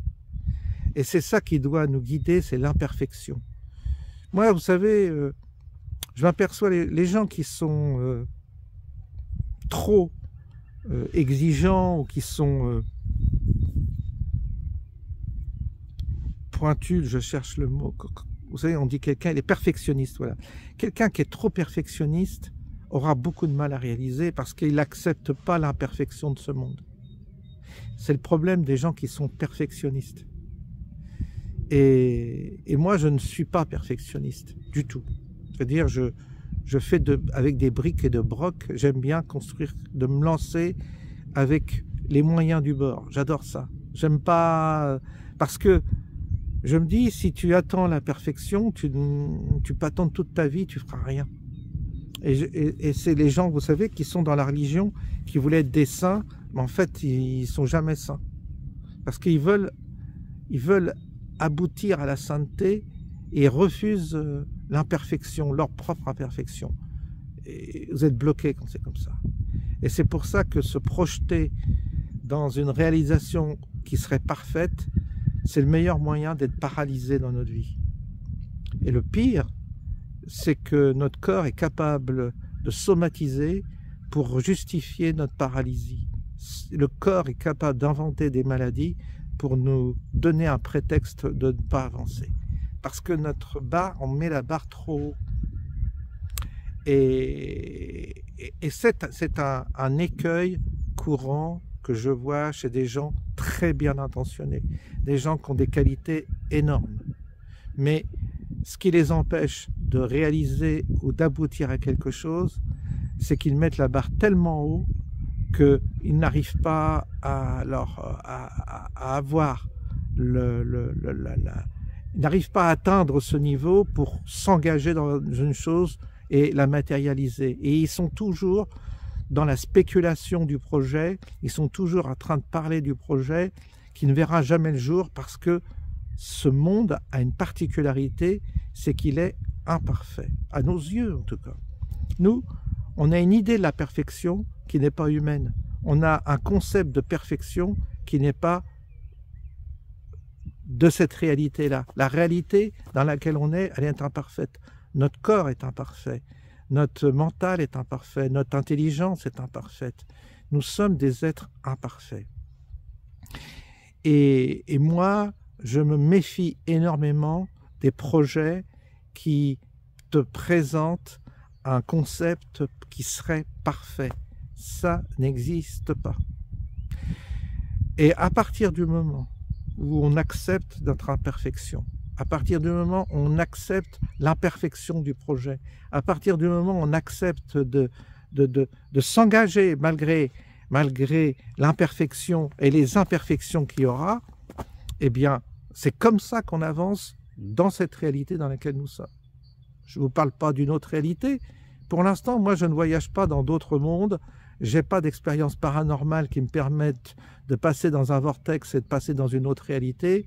Et c'est ça qui doit nous guider, c'est l'imperfection. Moi, vous savez, je m'aperçois, les gens qui sont trop exigeants ou qui sont pointus, je cherche le mot. Vous savez, on dit quelqu'un, il est perfectionniste, voilà. Quelqu'un qui est trop perfectionniste aura beaucoup de mal à réaliser parce qu'il n'accepte pas l'imperfection de ce monde. C'est le problème des gens qui sont perfectionnistes. Et moi, je ne suis pas perfectionniste du tout. C'est-à-dire, je fais avec des briques et de broc, j'aime bien construire, de me lancer avec les moyens du bord. J'adore ça. J'aime pas... Parce que je me dis, si tu attends la perfection, tu peux attendre toute ta vie, tu feras rien. Et c'est les gens, vous savez, qui sont dans la religion, qui voulaient être des saints, mais en fait, ils sont jamais saints. Parce qu'ils veulent aboutir à la sainteté et refusent l'imperfection, leur propre imperfection. Et vous êtes bloqués quand c'est comme ça. Et c'est pour ça que se projeter dans une réalisation qui serait parfaite, c'est le meilleur moyen d'être paralysé dans notre vie. Et le pire, c'est que notre corps est capable de somatiser pour justifier notre paralysie. Le corps est capable d'inventer des maladies pour nous donner un prétexte de ne pas avancer. Parce que notre barre, on met la barre trop haut. Et c'est un écueil courant que je vois chez des gens très bien intentionnés, des gens qui ont des qualités énormes, mais ce qui les empêche de réaliser ou d'aboutir à quelque chose, c'est qu'ils mettent la barre tellement haut qu'ils n'arrivent pas à avoir ils n'arrivent pas à atteindre ce niveau pour s'engager dans une chose et la matérialiser. Et ils sont toujours dans la spéculation du projet, ils sont toujours en train de parler du projet qui ne verra jamais le jour parce que ce monde a une particularité, c'est qu'il est imparfait, à nos yeux en tout cas. Nous, on a une idée de la perfection qui n'est pas humaine. On a un concept de perfection qui n'est pas de cette réalité-là. La réalité dans laquelle on est, elle est imparfaite. Notre corps est imparfait. Notre mental est imparfait. Notre intelligence est imparfaite. Nous sommes des êtres imparfaits. Et moi, je me méfie énormément des projets qui te présentent un concept qui serait parfait. Ça n'existe pas. Et à partir du moment où on accepte notre imperfection, à partir du moment où on accepte l'imperfection du projet, à partir du moment où on accepte de s'engager malgré l'imperfection et les imperfections qu'il y aura, eh bien, c'est comme ça qu'on avance dans cette réalité dans laquelle nous sommes. Je ne vous parle pas d'une autre réalité. Pour l'instant, moi, je ne voyage pas dans d'autres mondes. Je n'ai pas d'expérience paranormale qui me permette de passer dans un vortex et de passer dans une autre réalité.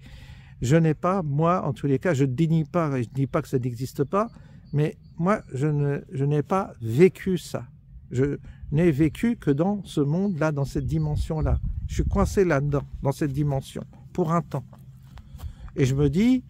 Je n'ai pas, moi, en tous les cas, je ne dénie pas, et je ne dis pas que ça n'existe pas, mais moi, je n'ai pas vécu ça. Je n'ai vécu que dans ce monde-là, dans cette dimension-là. Je suis coincé là-dedans, dans cette dimension, pour un temps. Et je me dis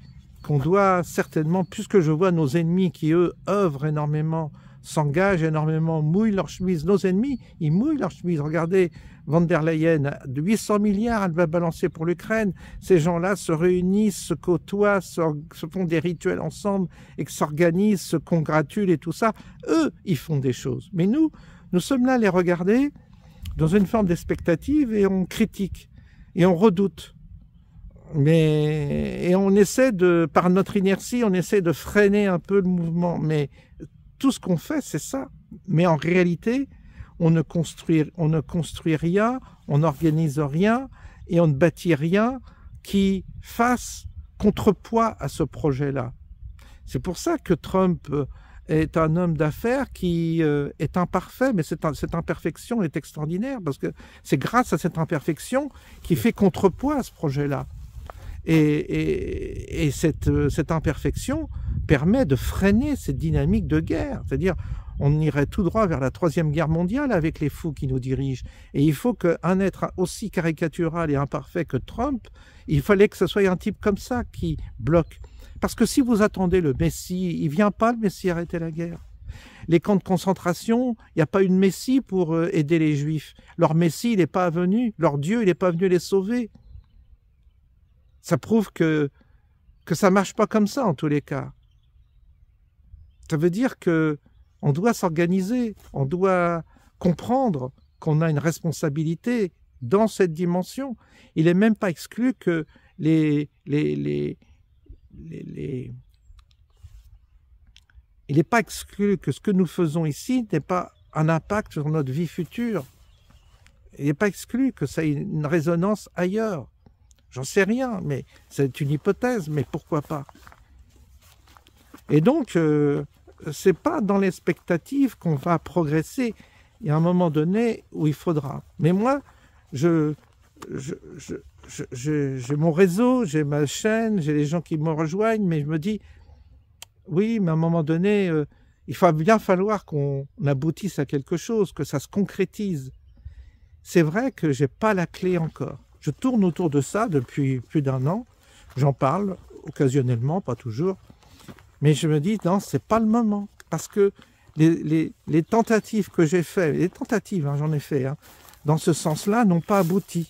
qu'on doit certainement, puisque je vois nos ennemis qui, eux, œuvrent énormément, s'engagent énormément, mouillent leurs chemises. Nos ennemis, ils mouillent leurs chemises. Regardez, Van der Leyen, de 800 milliards, elle va balancer pour l'Ukraine. Ces gens-là se réunissent, se côtoient, se font des rituels ensemble, et s'organisent, se congratulent et tout ça. Eux, ils font des choses. Mais nous sommes là à les regarder dans une forme d'expectative et on critique et on redoute. Et on essaie par notre inertie, on essaie de freiner un peu le mouvement. Mais tout ce qu'on fait, c'est ça. Mais en réalité, on ne construit rien, on n'organise rien et on ne bâtit rien qui fasse contrepoids à ce projet-là. C'est pour ça que Trump est un homme d'affaires qui est imparfait, mais cette imperfection est extraordinaire parce que c'est grâce à cette imperfection qu'il fait contrepoids à ce projet-là. Et cette imperfection permet de freiner cette dynamique de guerre. C'est-à-dire, on irait tout droit vers la Troisième Guerre mondiale avec les fous qui nous dirigent. Et il faut qu'un être aussi caricatural et imparfait que Trump, il fallait que ce soit un type comme ça qui bloque. Parce que si vous attendez le Messie, il ne vient pas le Messie arrêter la guerre. Les camps de concentration, il n'y a pas eu de Messie pour aider les Juifs. Leur Messie, il n'est pas venu. Leur Dieu, il n'est pas venu les sauver. Ça prouve que ça ne marche pas comme ça, en tous les cas. Ça veut dire qu'on doit s'organiser, on doit comprendre qu'on a une responsabilité dans cette dimension. Il n'est même pas exclu que il n'est pas exclu que ce que nous faisons ici n'ait pas un impact sur notre vie future. Il n'est pas exclu que ça ait une résonance ailleurs. J'en sais rien, mais c'est une hypothèse, mais pourquoi pas? Et donc, c'est pas dans l'expectative qu'on va progresser. Il y a un moment donné où il faudra. Mais moi, j'ai mon réseau, j'ai ma chaîne, j'ai les gens qui me rejoignent, mais je me dis, oui, mais à un moment donné, il va bien falloir qu'on aboutisse à quelque chose, que ça se concrétise. C'est vrai que j'ai pas la clé encore. Je tourne autour de ça depuis plus d'1 an. J'en parle occasionnellement, pas toujours. Mais je me dis, non, c'est pas le moment. Parce que les tentatives que j'ai faites, les tentatives, j'en ai fait, dans ce sens-là, n'ont pas abouti.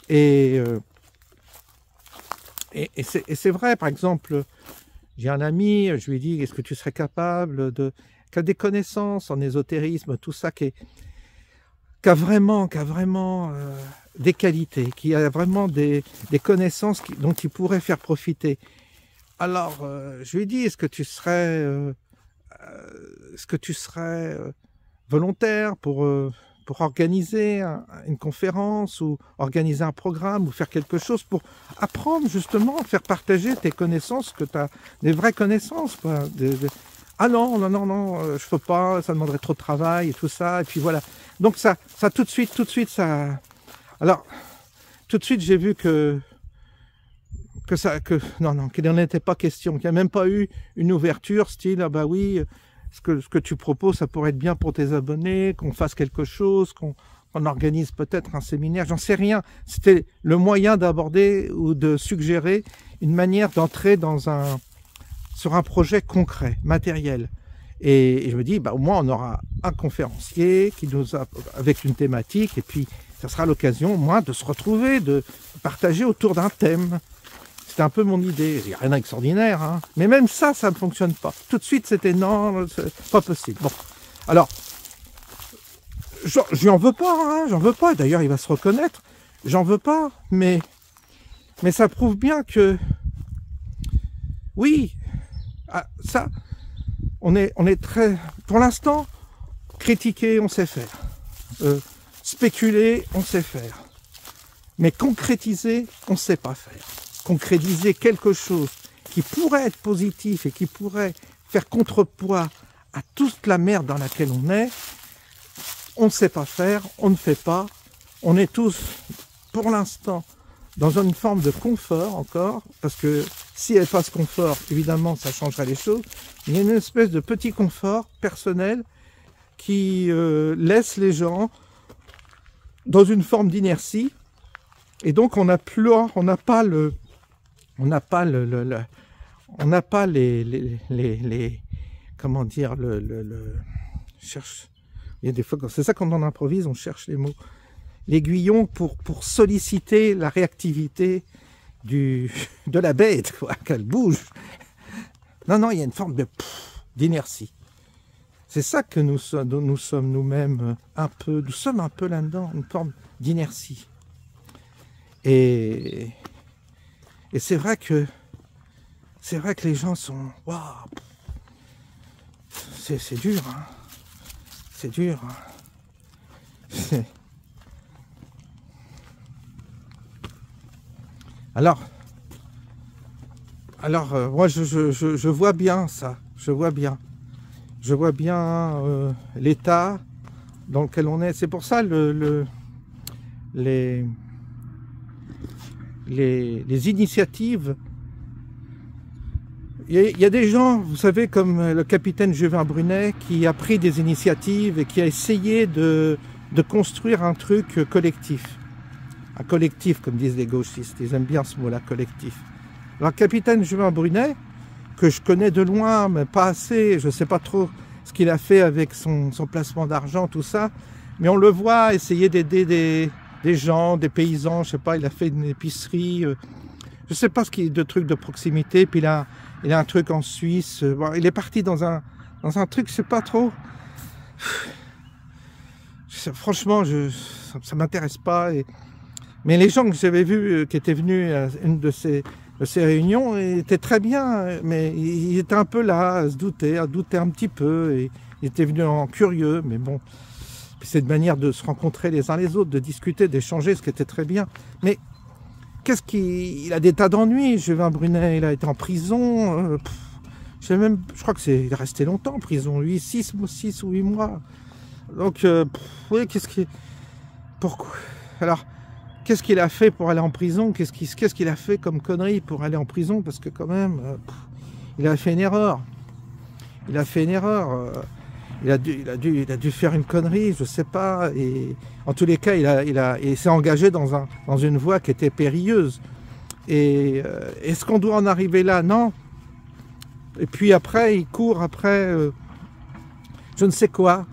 Et c'est vrai, par exemple, j'ai un ami, je lui ai dit, est-ce que tu serais capable qui a des connaissances en ésotérisme, tout ça, qui a vraiment des qualités, qui a vraiment des connaissances dont il pourrait faire profiter. Alors, je lui ai dit, est-ce que tu serais volontaire pour organiser une conférence ou organiser un programme ou faire quelque chose pour apprendre justement, faire partager tes connaissances, que tu as des vraies connaissances, quoi. Ah non, je peux pas, ça demanderait trop de travail et tout ça, et puis voilà. Donc ça tout de suite, ça... Alors, tout de suite, j'ai vu qu'il n'en était pas question, qu'il n'y a même pas eu une ouverture, style, ah bah oui, ce que tu proposes, ça pourrait être bien pour tes abonnés, qu'on fasse quelque chose, qu'on organise peut-être un séminaire, j'en sais rien. C'était le moyen d'aborder ou de suggérer une manière d'entrer sur un projet concret, matériel. Et je me dis, bah, au moins on aura un conférencier avec une thématique, et puis ça sera l'occasion au moins de se retrouver, de partager autour d'un thème. C'était un peu mon idée. Il n'y a rien d'extraordinaire, hein. Mais même ça ne fonctionne pas. Tout de suite, c'était non, c'est pas possible. Bon, alors, je lui en veux pas, hein, j'en veux pas. D'ailleurs, il va se reconnaître. J'en veux pas, mais ça prouve bien que, oui, ça, on est très, pour l'instant, critiquer, on sait faire. Spéculer, on sait faire. Mais concrétiser, on ne sait pas faire. Concrétiser quelque chose qui pourrait être positif et qui pourrait faire contrepoids à toute la merde dans laquelle on ne sait pas faire, on ne fait pas. On est tous, pour l'instant, dans une forme de confort encore, parce que si elle passe confort, évidemment, ça changerait les choses. Il y a une espèce de petit confort personnel qui laisse les gens dans une forme d'inertie, et donc on n'a pas les comment dire, cherche, il y a des fois, c'est ça quand on improvise, on cherche les mots, l'aiguillon pour solliciter la réactivité de la bête, quoi, qu'elle bouge. Non, il y a une forme d'inertie. C'est ça que nous sommes nous-mêmes un peu, nous sommes un peu là-dedans, une forme d'inertie. Et c'est vrai que les gens sont, waouh, c'est dur, hein. C'est dur, hein. Alors, moi je vois bien ça, je vois bien l'état dans lequel on est. C'est pour ça les initiatives. Il y a des gens, vous savez, comme le capitaine Juvin Brunet, qui a pris des initiatives et qui a essayé de construire un truc collectif. Un collectif, comme disent les gauchistes. Ils aiment bien ce mot-là, collectif. Alors, le capitaine Juvin Brunet, que je connais de loin, mais pas assez, je ne sais pas trop ce qu'il a fait avec son placement d'argent, tout ça, mais on le voit essayer d'aider des gens, des paysans, je sais pas, il a fait une épicerie, je sais pas ce qu'il de trucs de proximité, puis il a un truc en Suisse, bon, il est parti dans un truc, je sais pas trop, franchement, ça m'intéresse pas, mais les gens que j'avais vus, qui étaient venus à une de ces réunions, étaient très bien, mais ils étaient un peu là, à douter un petit peu, et ils étaient venus en curieux, mais bon, c'est une manière de se rencontrer les uns les autres, de discuter, d'échanger, ce qui était très bien. Mais il a des tas d'ennuis, Juvin Brunet, il a été en prison, je crois que il est resté longtemps en prison, 6 ou 8 mois. Donc, oui, pourquoi? Alors, qu'est-ce qu'il a fait pour aller en prison? Qu'est-ce qu'il a fait comme connerie pour aller en prison? Parce que quand même, il a fait une erreur. Il a dû faire une connerie, je sais pas. Et en tous les cas, il s'est engagé dans une voie qui était périlleuse. Et est-ce qu'on doit en arriver là? Non. Et puis après, il court après je ne sais quoi.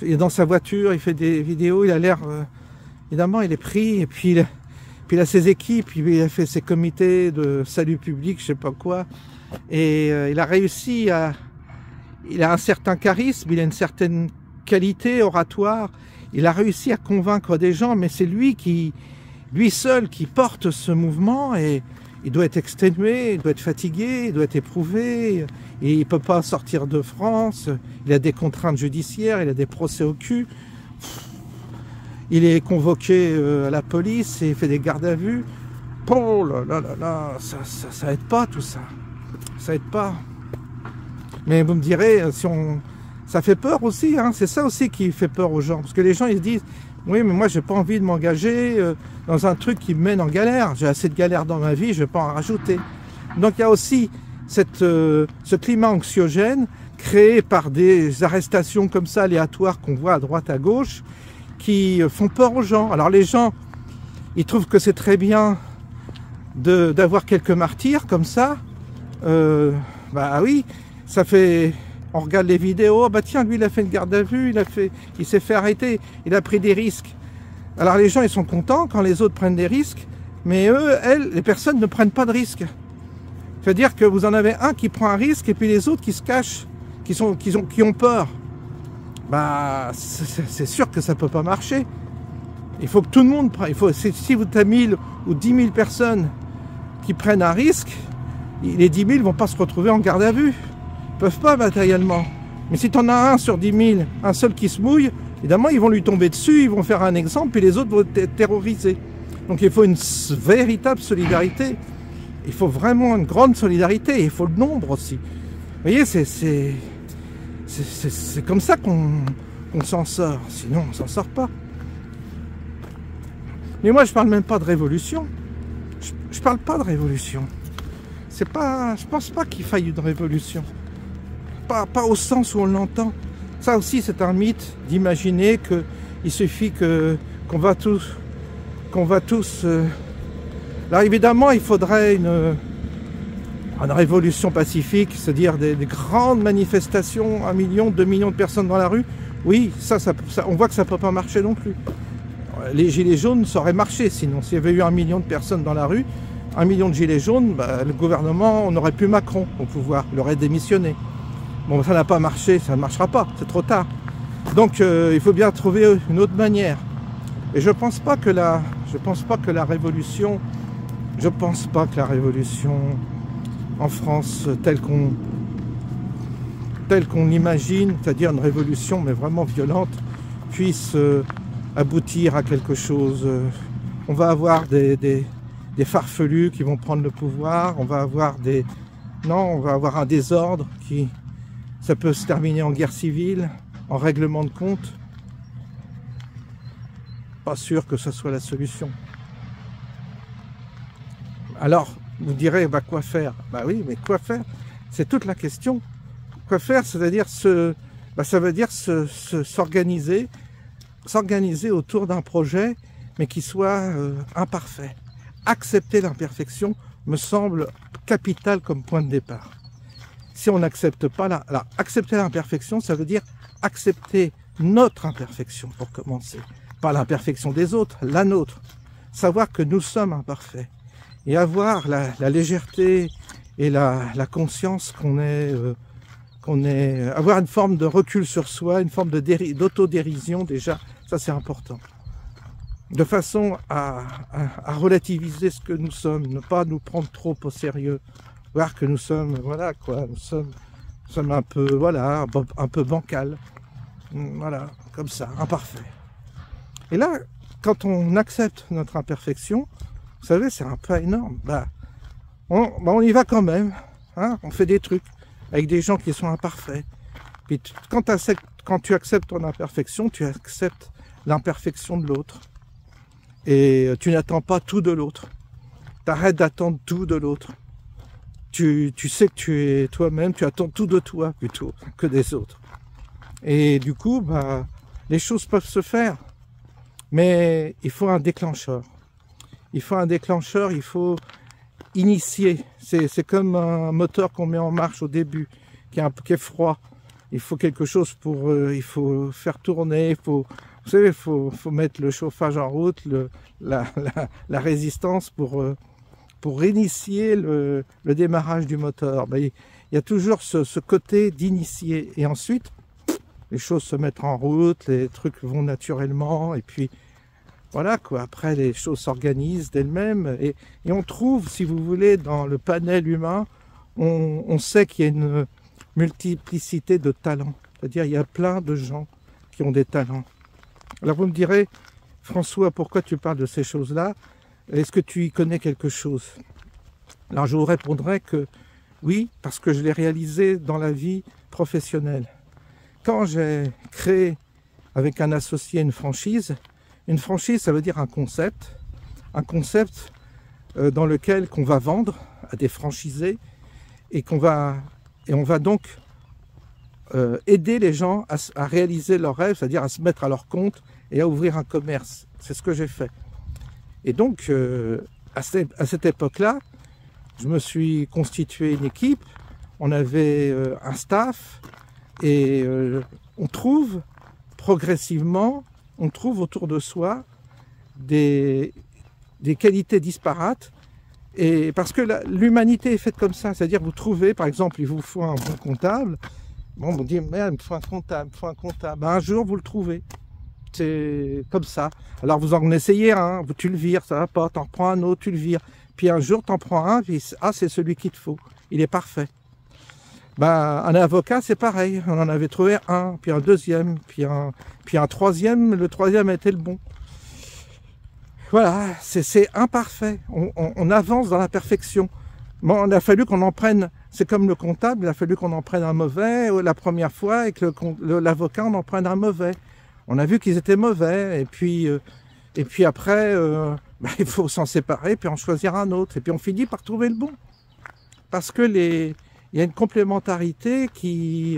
Il est dans sa voiture, il fait des vidéos, il a l'air... évidemment, il est pris, et puis il a ses équipes, il a fait ses comités de salut public, je sais pas quoi. Et il a réussi à... Il a un certain charisme, il a une certaine qualité oratoire. Il a réussi à convaincre des gens, mais c'est lui seul qui porte ce mouvement, et il doit être exténué, il doit être fatigué, il doit être éprouvé, et il ne peut pas sortir de France, il a des contraintes judiciaires, il a des procès au cul, il est convoqué à la police et il fait des gardes à vue. Oh là là là là, ça aide pas tout ça, ça aide pas. Mais vous me direz, ça fait peur aussi, hein. C'est ça aussi qui fait peur aux gens, parce que les gens ils se disent, oui mais moi j'ai pas envie de m'engager dans un truc qui me mène en galère, j'ai assez de galères dans ma vie, je vais pas en rajouter. Donc il y a aussi ce climat anxiogène créé par des arrestations comme ça aléatoires qu'on voit à droite à gauche, qui font peur aux gens. Alors les gens, ils trouvent que c'est très bien d'avoir quelques martyrs comme ça, bah oui, ça fait, on regarde les vidéos, bah tiens, lui il a fait une garde à vue, il s'est fait arrêter, il a pris des risques. Alors les gens ils sont contents quand les autres prennent des risques, mais les personnes ne prennent pas de risques. C'est-à-dire que vous en avez un qui prend un risque et puis les autres qui se cachent, qui ont peur. Bah c'est sûr que ça peut pas marcher. Il faut que tout le monde prenne, si vous avez 1000 ou 10 000 personnes qui prennent un risque, les 10 000 vont pas se retrouver en garde à vue. Ils peuvent pas matériellement. Mais si tu en as un sur 10 000, un seul qui se mouille, évidemment ils vont lui tomber dessus, ils vont faire un exemple et les autres vont être terrorisés. Donc il faut une véritable solidarité. Il faut vraiment une grande solidarité. Il faut le nombre aussi. Vous voyez, c'est comme ça qu'on s'en sort. Sinon on s'en sort pas. Mais moi je parle même pas de révolution. Je parle pas de révolution. C'est pas, je pense pas qu'il faille une révolution. Pas au sens où on l'entend. Ça aussi c'est un mythe d'imaginer qu'il suffit qu'on va tous... Alors évidemment il faudrait une révolution pacifique, c'est-à-dire des grandes manifestations, 1 million, 2 millions de personnes dans la rue. Oui, ça on voit que ça peut pas marcher non plus. Les gilets jaunes, ça aurait marché sinon. S'il y avait eu 1 million de personnes dans la rue, 1 million de gilets jaunes, bah, le gouvernement, on n'aurait plus Macron au pouvoir, il aurait démissionné. Bon, ça n'a pas marché, ça ne marchera pas, c'est trop tard. Donc il faut bien trouver une autre manière. Et je pense pas que la révolution en France telle qu'on l'imagine, c'est-à-dire une révolution mais vraiment violente, puisse aboutir à quelque chose. On va avoir des farfelus qui vont prendre le pouvoir, on va avoir un désordre ça peut se terminer en guerre civile, en règlement de compte. Pas sûr que ce soit la solution. Alors, vous direz, bah quoi faire? Bah oui, mais quoi faire? C'est toute la question. Quoi faire, c'est-à-dire ça veut dire s'organiser autour d'un projet, mais qui soit imparfait. Accepter l'imperfection me semble capital comme point de départ. Si on n'accepte pas alors accepter l'imperfection, ça veut dire accepter notre imperfection pour commencer. Pas l'imperfection des autres, la nôtre. Savoir que nous sommes imparfaits. Et avoir la légèreté et la conscience avoir une forme de recul sur soi, une forme d'autodérision déjà, ça c'est important. De façon à relativiser ce que nous sommes, ne pas nous prendre trop au sérieux, voir que nous sommes, voilà quoi, nous sommes un peu, voilà, un peu bancal, voilà, comme ça, imparfait. Et là, quand on accepte notre imperfection, vous savez, c'est un pas énorme, on y va quand même, hein, on fait des trucs avec des gens qui sont imparfaits. Puis quand tu acceptes ton imperfection, tu acceptes l'imperfection de l'autre. Et tu n'attends pas tout de l'autre. Tu arrêtes d'attendre tout de l'autre. Tu sais que tu es toi-même, tu attends tout de toi plutôt que des autres. Et du coup, les choses peuvent se faire. Mais il faut un déclencheur. Il faut un déclencheur, il faut initier. C'est comme un moteur qu'on met en marche au début, qui est froid. Il faut quelque chose il faut faire tourner, vous savez, il faut mettre le chauffage en route, la résistance pour initier le démarrage du moteur. Il y a toujours ce côté d'initier. Et ensuite, les choses se mettent en route, les trucs vont naturellement, et puis voilà quoi, après les choses s'organisent d'elles-mêmes et on trouve, si vous voulez, dans le panel humain, on sait qu'il y a une multiplicité de talents. C'est-à-dire il y a plein de gens qui ont des talents. Alors vous me direz, François, pourquoi tu parles de ces choses-là? Est-ce que tu y connais quelque chose? Alors je vous répondrai que oui, parce que je l'ai réalisé dans la vie professionnelle. Quand j'ai créé avec un associé une franchise, ça veut dire un concept dans lequel qu'on va vendre à des franchisés et on va donc aider les gens à réaliser leurs rêves, c'est-à-dire à se mettre à leur compte et à ouvrir un commerce. C'est ce que j'ai fait. Et donc, à cette époque-là, je me suis constitué une équipe, on avait un staff, et on trouve progressivement, autour de soi des qualités disparates, et parce que l'humanité est faite comme ça, c'est-à-dire vous trouvez, par exemple, il vous faut un bon comptable, bon, vous dites, merde, il me faut un comptable, ben, un jour vous le trouvez. C'est comme ça. Alors vous en essayez un, tu le vires, ça va pas, t'en reprends un autre, tu le vires. Puis un jour t'en prends un, puis c'est celui qu'il te faut. Il est parfait. Ben, un avocat c'est pareil, on en avait trouvé un, puis un deuxième, puis un troisième, le troisième était le bon. Voilà, c'est imparfait. On avance dans la perfection. Bon, il a fallu qu'on en prenne, c'est comme le comptable, il a fallu qu'on en prenne un mauvais la première fois et que l'avocat on en prenne un mauvais. On a vu qu'ils étaient mauvais, et puis après, il faut s'en séparer, puis en choisir un autre, et puis on finit par trouver le bon. Parce que il y a une complémentarité qui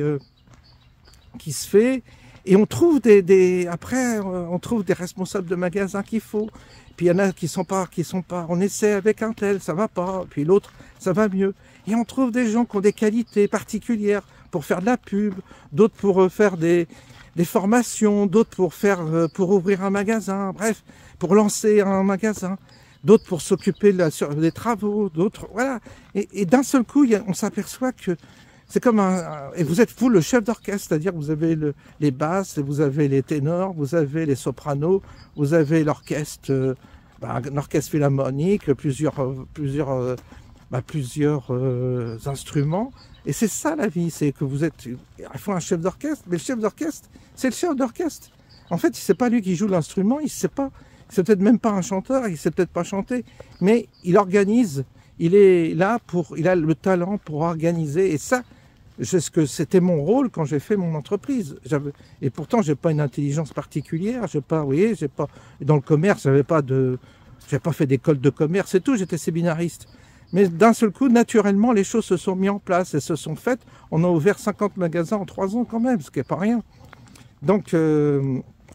se fait, et on trouve après, on trouve des responsables de magasins qu'il faut. Puis il y en a qui sont pas, on essaie avec un tel, ça va pas, puis l'autre, ça va mieux. Et on trouve des gens qui ont des qualités particulières pour faire de la pub, d'autres pour faire des formations, d'autres pour ouvrir un magasin, bref, pour lancer un magasin, d'autres pour s'occuper des travaux, d'autres, voilà. Et d'un seul coup, on s'aperçoit que c'est comme et vous êtes vous le chef d'orchestre, c'est-à-dire que vous avez les basses, vous avez les ténors, vous avez les sopranos, vous avez l'orchestre, l'orchestre philharmonique, plusieurs instruments. Et c'est ça la vie, c'est que il faut un chef d'orchestre, mais le chef d'orchestre, c'est le chef d'orchestre. En fait, c'est pas lui qui joue l'instrument, c'est peut-être même pas un chanteur, il sait peut-être pas chanter, mais il organise, il est là il a le talent pour organiser, et ça, c'était mon rôle quand j'ai fait mon entreprise. Et pourtant, j'ai pas une intelligence particulière, dans le commerce, j'avais pas fait d'école de commerce et tout, j'étais séminariste. Mais d'un seul coup, naturellement, les choses se sont mises en place et se sont faites. On a ouvert 50 magasins en 3 ans quand même, ce qui n'est pas rien. Donc,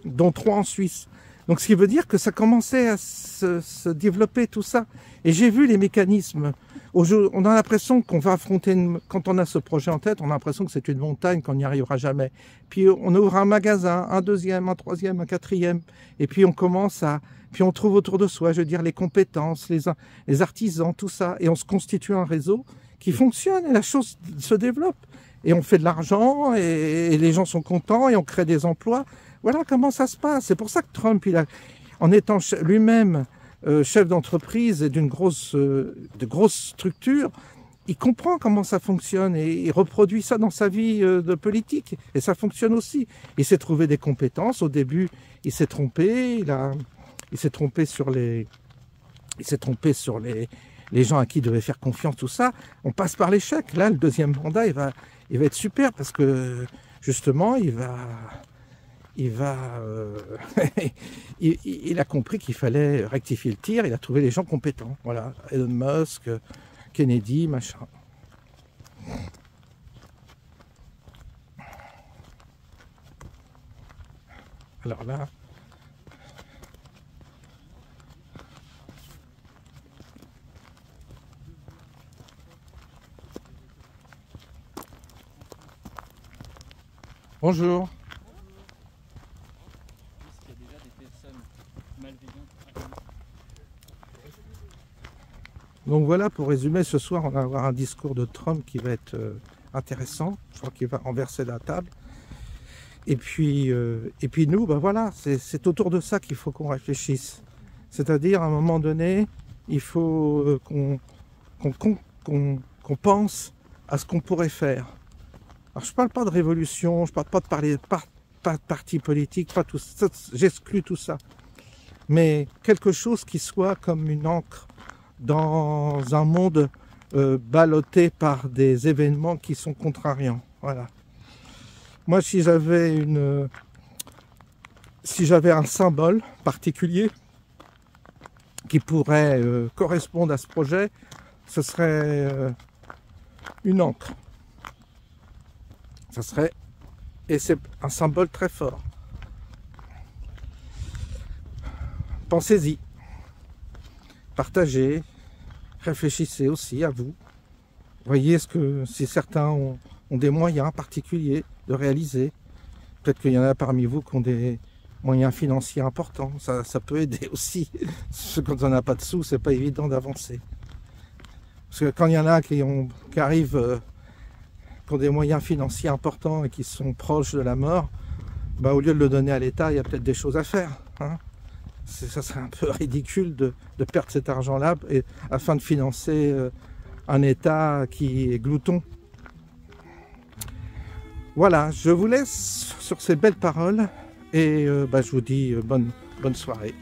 dont 3 en Suisse. Donc, ce qui veut dire que ça commençait à se développer tout ça. Et j'ai vu les mécanismes. On a l'impression qu'on va affronter, quand on a ce projet en tête, on a l'impression que c'est une montagne, qu'on n'y arrivera jamais. Puis on ouvre un magasin, un deuxième, un troisième, un quatrième. Et puis puis on trouve autour de soi, je veux dire, les compétences, les artisans, tout ça. Et on se constitue un réseau qui fonctionne et la chose se développe. Et on fait de l'argent et les gens sont contents et on crée des emplois. Voilà comment ça se passe. C'est pour ça que Trump, en étant lui-même chef d'entreprise et de grosse structure, il comprend comment ça fonctionne et il reproduit ça dans sa vie de politique. Et ça fonctionne aussi. Il s'est trouvé des compétences. Au début, il s'est trompé. Il s'est trompé sur les gens à qui il devait faire confiance, tout ça. On passe par l'échec. Là, le deuxième mandat, il va être super parce que justement, il a compris qu'il fallait rectifier le tir. Il a trouvé les gens compétents. Voilà, Elon Musk, Kennedy, machin. Alors là. Bonjour. Donc voilà, pour résumer, ce soir, on va avoir un discours de Trump qui va être intéressant. Je crois qu'il va renverser la table. Et puis nous, ben voilà, c'est autour de ça qu'il faut qu'on réfléchisse. C'est-à-dire, à un moment donné, il faut qu'on pense à ce qu'on pourrait faire. Alors, je ne parle pas de révolution, je ne parle pas de parler pas de parti politique, pas tout ça, j'exclus tout ça. Mais quelque chose qui soit comme une encre dans un monde ballotté par des événements qui sont contrariants. Voilà. Moi, si j'avais un symbole particulier qui pourrait correspondre à ce projet, ce serait une encre. Ça serait, et c'est un symbole très fort. Pensez-y, partagez, réfléchissez aussi à vous. Voyez si certains ont des moyens particuliers de réaliser. Peut-être qu'il y en a parmi vous qui ont des moyens financiers importants. Ça peut aider aussi. Quand on n'a pas de sous, c'est pas évident d'avancer. Parce que quand il y en a qui arrivent, qui ont des moyens financiers importants et qui sont proches de la mort, bah, au lieu de le donner à l'État, il y a peut-être des choses à faire. Hein. Ça serait un peu ridicule de perdre cet argent-là afin de financer un État qui est glouton. Voilà, je vous laisse sur ces belles paroles et je vous dis bonne soirée.